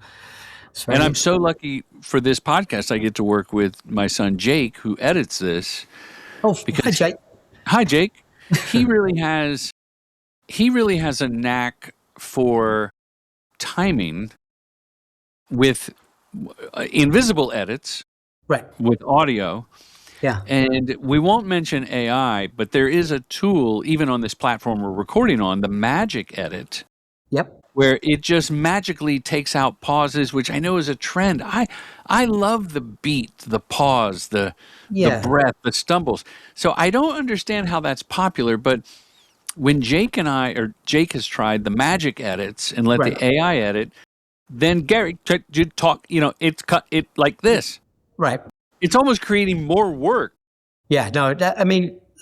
And I'm so lucky for this podcast. I get to work with my son Jake, who edits this. Oh, hi Jake. Hi Jake. He really has a knack for timing with invisible edits, right? With audio. Yeah. And we won't mention AI, but there is a tool, even on this platform we're recording on, the Magic Edit. Yep. Where it just magically takes out pauses, which I know is a trend. I love the beat, the pause, the breath, the stumbles. So I don't understand how that's popular, but when Jake has tried the Magic Edits and let the AI edit, then Gary, you talk, it's cut it like this. Right. It's almost creating more work. Yeah, no,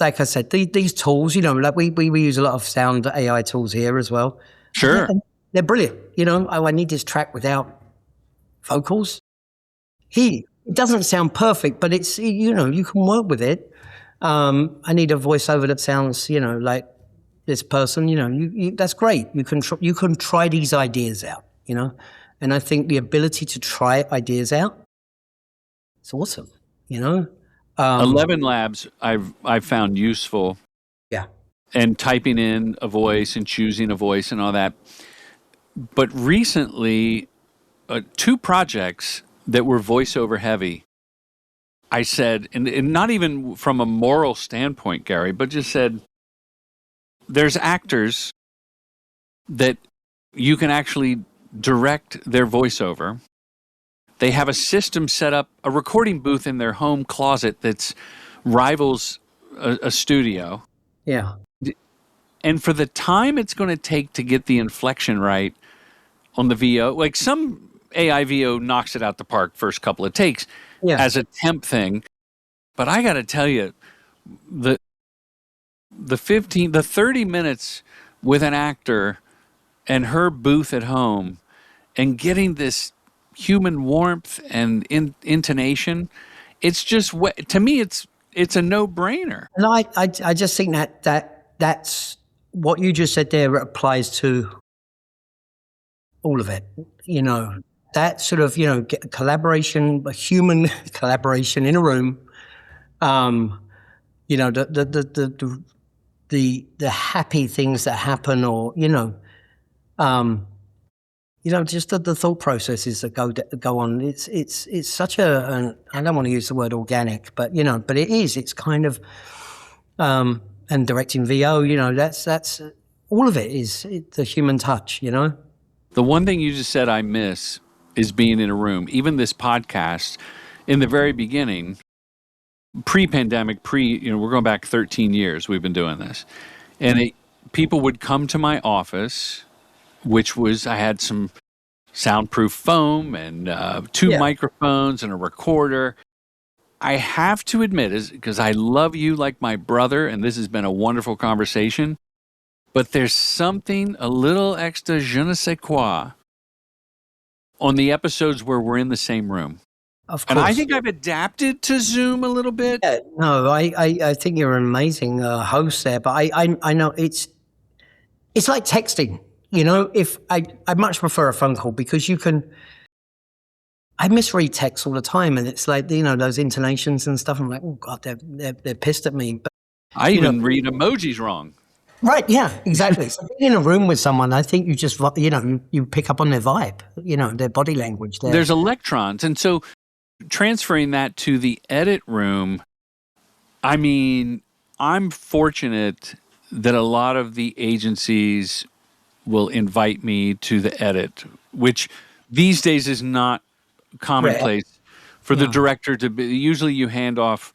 like I said, these tools, like we use a lot of sound AI tools here as well. Sure. And they're brilliant. I need this track without vocals. It doesn't sound perfect, but it's, you can work with it. I need a voiceover that sounds, like this person, that's great. You can try these ideas out, and I think the ability to try ideas out, it's awesome, 11 Labs I've found useful. Yeah. And typing in a voice and choosing a voice and all that. But recently, 2 projects that were voiceover heavy, I said, and not even from a moral standpoint, Gary, but just said, there's actors that you can actually direct their voiceover. They have a system set up, a recording booth in their home closet that's rivals a studio. Yeah. And for the time it's going to take to get the inflection right on the VO, like some AI VO knocks it out the park first couple of takes as a temp thing. But I got to tell you, the 30 minutes with an actor and her booth at home and getting this human warmth and intonation, it's just, to me, it's a no-brainer. And I just think that's what you just said there applies to all of it. That sort of, collaboration, a human collaboration in a room, the happy things that happen, or, just the thought processes that go on. It's such I don't want to use the word organic, but but it is. It's kind of, and directing VO, that's all of it is the human touch. The one thing you just said I miss is being in a room. Even this podcast, in the very beginning, pre-pandemic, we're going back 13 years. We've been doing this, and people would come to my office, which was, I had some soundproof foam and 2 microphones and a recorder. I have to admit, because I love you like my brother, and this has been a wonderful conversation, but there's something a little extra je ne sais quoi on the episodes where we're in the same room. Of course. And I think I've adapted to Zoom a little bit. Yeah, no, I think you're an amazing host there, but I know it's like texting. If I much prefer a phone call, because I misread text all the time, and it's like, those intonations and stuff. I'm like, oh God, they're pissed at me. But I even read emojis wrong. Right? Yeah, exactly. So being in a room with someone, I think you just you pick up on their vibe, their body language. There's electrons, and so Transferring that to the edit room, I mean, I'm fortunate that a lot of the agencies will invite me to the edit, which these days is not commonplace for the director to be. Usually you hand off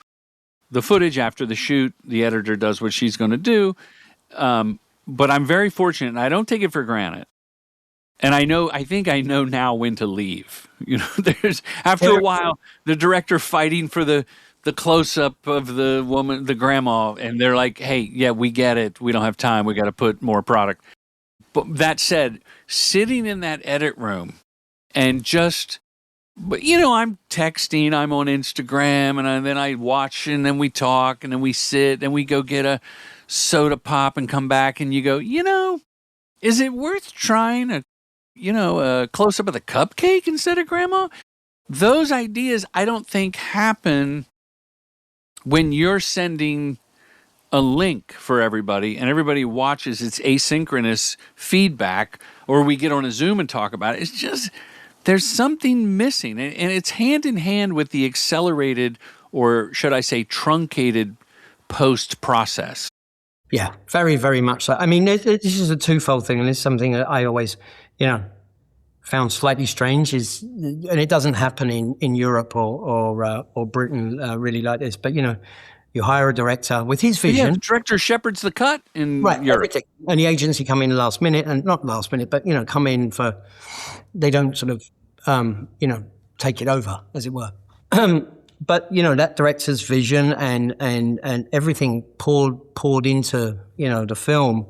the footage after the shoot, the editor does what she's going to do. But I'm very fortunate, and I don't take it for granted. And I think I know now when to leave. There's after a while, the director fighting for the close-up of the woman, the grandma, and they're like, hey, yeah, we get it. We don't have time. We got to put more product. But that said, sitting in that edit room and just, I'm texting, I'm on Instagram, and then I watch, and then we talk, and then we sit, and we go get a soda pop and come back, and you go, is it worth trying a close-up of the cupcake instead of grandma? Those ideas, I don't think, happen when you're sending a link for everybody and everybody watches. It's asynchronous feedback, or we get on a Zoom and talk about it. It's just, there's something missing. And it's hand in hand with the accelerated, or should I say truncated, post-process. Yeah, very, very much so. I mean, this is a twofold thing, and it's something that I always, found slightly strange and it doesn't happen in Europe or Britain really like this. But you hire a director with his vision. Yeah, the director shepherds the cut in Europe, everything. And the agency come in last minute, and not last minute, but come in for. They don't sort of take it over, as it were. But that director's vision and everything poured into the film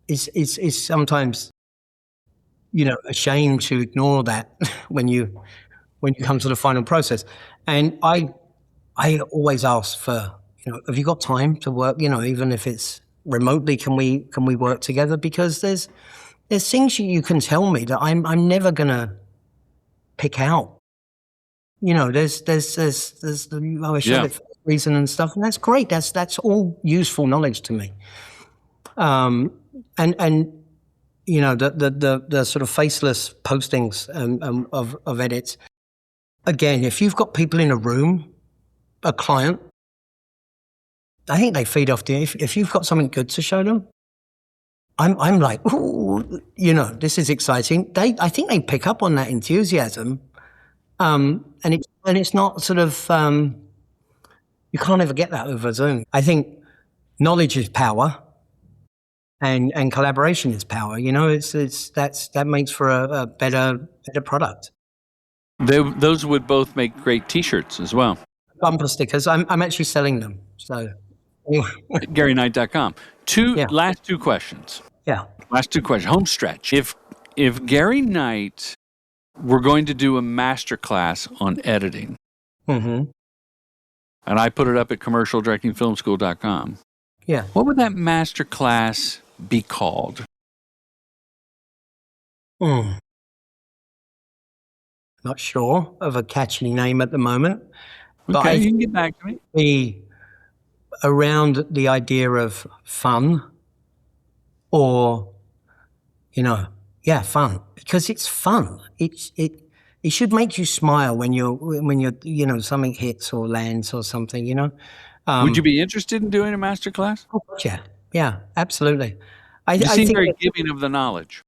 is sometimes a shame to ignore that when you come to the final process. And I always ask for have you got time to work? Even if it's remotely, can we work together? Because there's things you can tell me that I'm never gonna pick out. There's I showed it for a reason and stuff, and that's great. That's all useful knowledge to me. And the sort of faceless postings of edits. Again, if you've got people in a room, a client, I think they feed off if you've got something good to show them. I'm like, ooh, this is exciting. I think they pick up on that enthusiasm. And it's not sort of you can't ever get that over Zoom. I think knowledge is power, and collaboration is power. That makes for a better product. Those would both make great T-shirts as well. Bumper stickers. I'm actually selling them. So GaryKnight.com. Last two questions. Yeah. Last two questions. Home stretch. If Gary Knight were going to do a masterclass on editing, and I put it up at commercialdirectingfilmschool.com, what would that masterclass be called? Not sure of a catchy name at the moment. Okay, but you can get back to me. Be around the idea of fun, or fun, because it's fun. It should make you smile when you're something hits or lands or something. Would you be interested in doing a master class? Oh, yeah, absolutely. You seem very giving of the knowledge.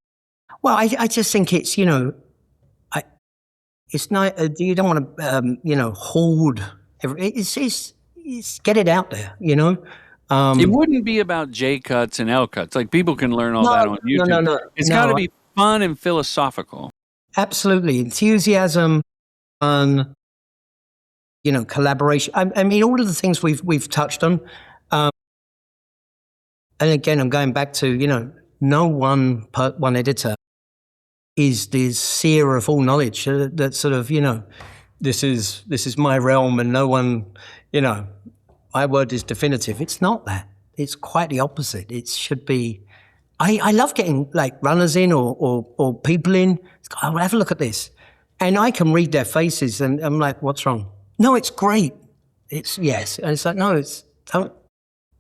Well, I just think it's it's not. You don't want to hoard. It's get it out there. It wouldn't be about J cuts and L cuts. Like, people can learn all that on YouTube. No. It's got to be fun and philosophical. Absolutely, enthusiasm, fun. Collaboration. I mean, all of the things we've touched on. And again, I'm going back to no one editor is the seer of all knowledge. That sort of this is my realm, and no one my word is definitive. It's not that. It's quite the opposite. It should be. I love getting like runners in or people in. I'll have a look at this, and I can read their faces, and I'm like, what's wrong? No, it's great. It's yes, and it's like, no, it's don't.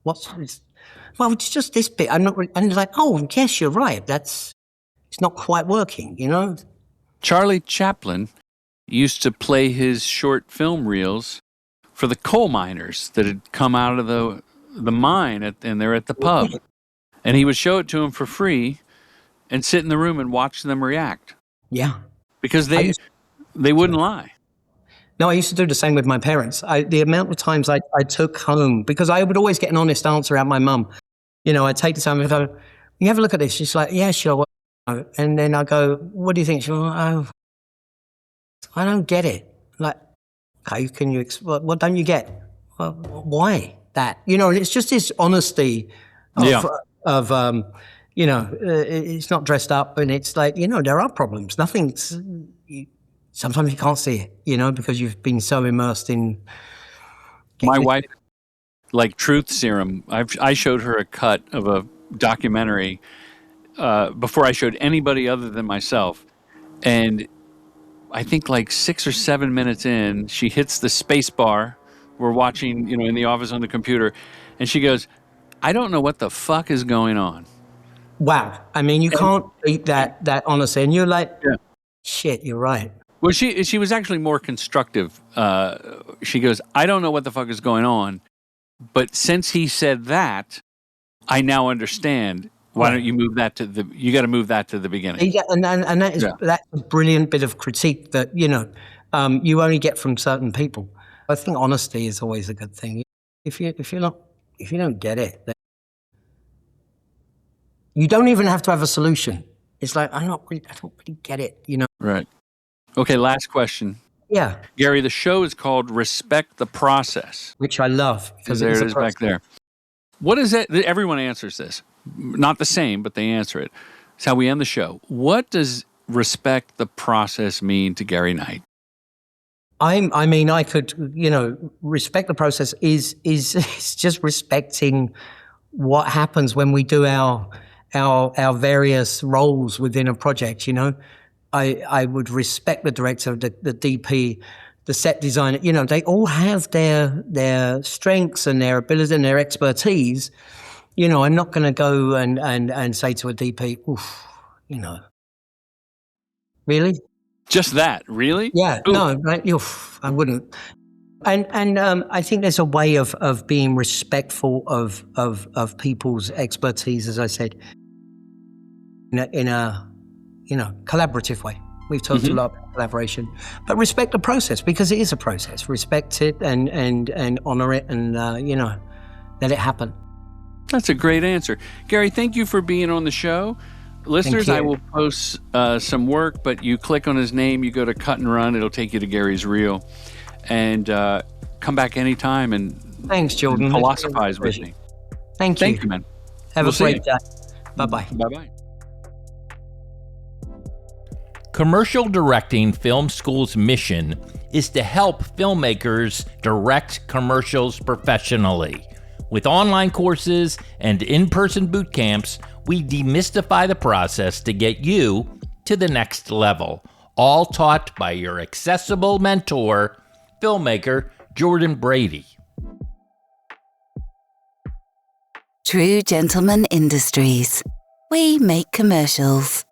Well, it's just this bit. I'm not. And it's like, oh, yes, you're right. It's not quite working. Charlie Chaplin used to play his short film reels for the coal miners that had come out of the mine, and they're at the pub. And he would show it to them for free and sit in the room and watch them react. Yeah. Because they wouldn't lie. No, I used to do the same with my parents. The amount of times I took home, because I would always get an honest answer out of my mum. I'd take the time and go, you have a look at this. She's like, yeah, sure. And then I go, what do you think? She's like, oh, I don't get it. Like, okay, can you, what don't you get? Well, why that? And it's just this honesty of it's not dressed up, and it's like, there are problems. Sometimes you can't see it, because you've been so immersed in. My wife, like Truth Serum, I showed her a cut of a documentary before I showed anybody other than myself. And I think like 6 or 7 minutes in, she hits the space bar. We're watching, in the office on the computer. And she goes, I don't know what the fuck is going on. Wow. I mean, you can't beat that honesty. And you're like, shit, you're right. Well, she was actually more constructive. She goes, I don't know what the fuck is going on. But since he said that, I now understand. Why don't you move that you got to move that to the beginning. Yeah, and that's a brilliant bit of critique that, you only get from certain people. I think honesty is always a good thing. If you don't get it, then you don't even have to have a solution. It's like, I don't really get it, Right. Okay, last question. Yeah. Gary, the show is called Respect the Process. Which I love. Because there it is back there. What is that? Everyone answers this. Not the same, but they answer it. It's how we end the show. What does respect the process mean to Gary Knight? I mean, I could, respect the process is just respecting what happens when we do our various roles within a project. I would respect the director, the DP, the set designer. They all have their strengths and their abilities and their expertise. I'm not going to go and say to a DP, oof, really? Just that, really? Yeah, Oof. no, right? Oof, I wouldn't. And I think there's a way of being respectful of people's expertise, as I said, in a collaborative way. We've talked a lot about collaboration, but respect the process, because it is a process. Respect it and honor it, and let it happen. That's a great answer. Gary, thank you for being on the show. Listeners, I will post some work, but you click on his name, you go to Cut+Run, it'll take you to Gary's reel. And come back anytime and thanks, Jordan. And philosophize with me. Thank you. Thank you, man. Have a great day. Bye-bye. Bye-bye. Commercial Directing Film School's mission is to help filmmakers direct commercials professionally. With online courses and in-person boot camps, we demystify the process to get you to the next level, all taught by your accessible mentor, filmmaker Jordan Brady. True Gentleman Industries. We make commercials.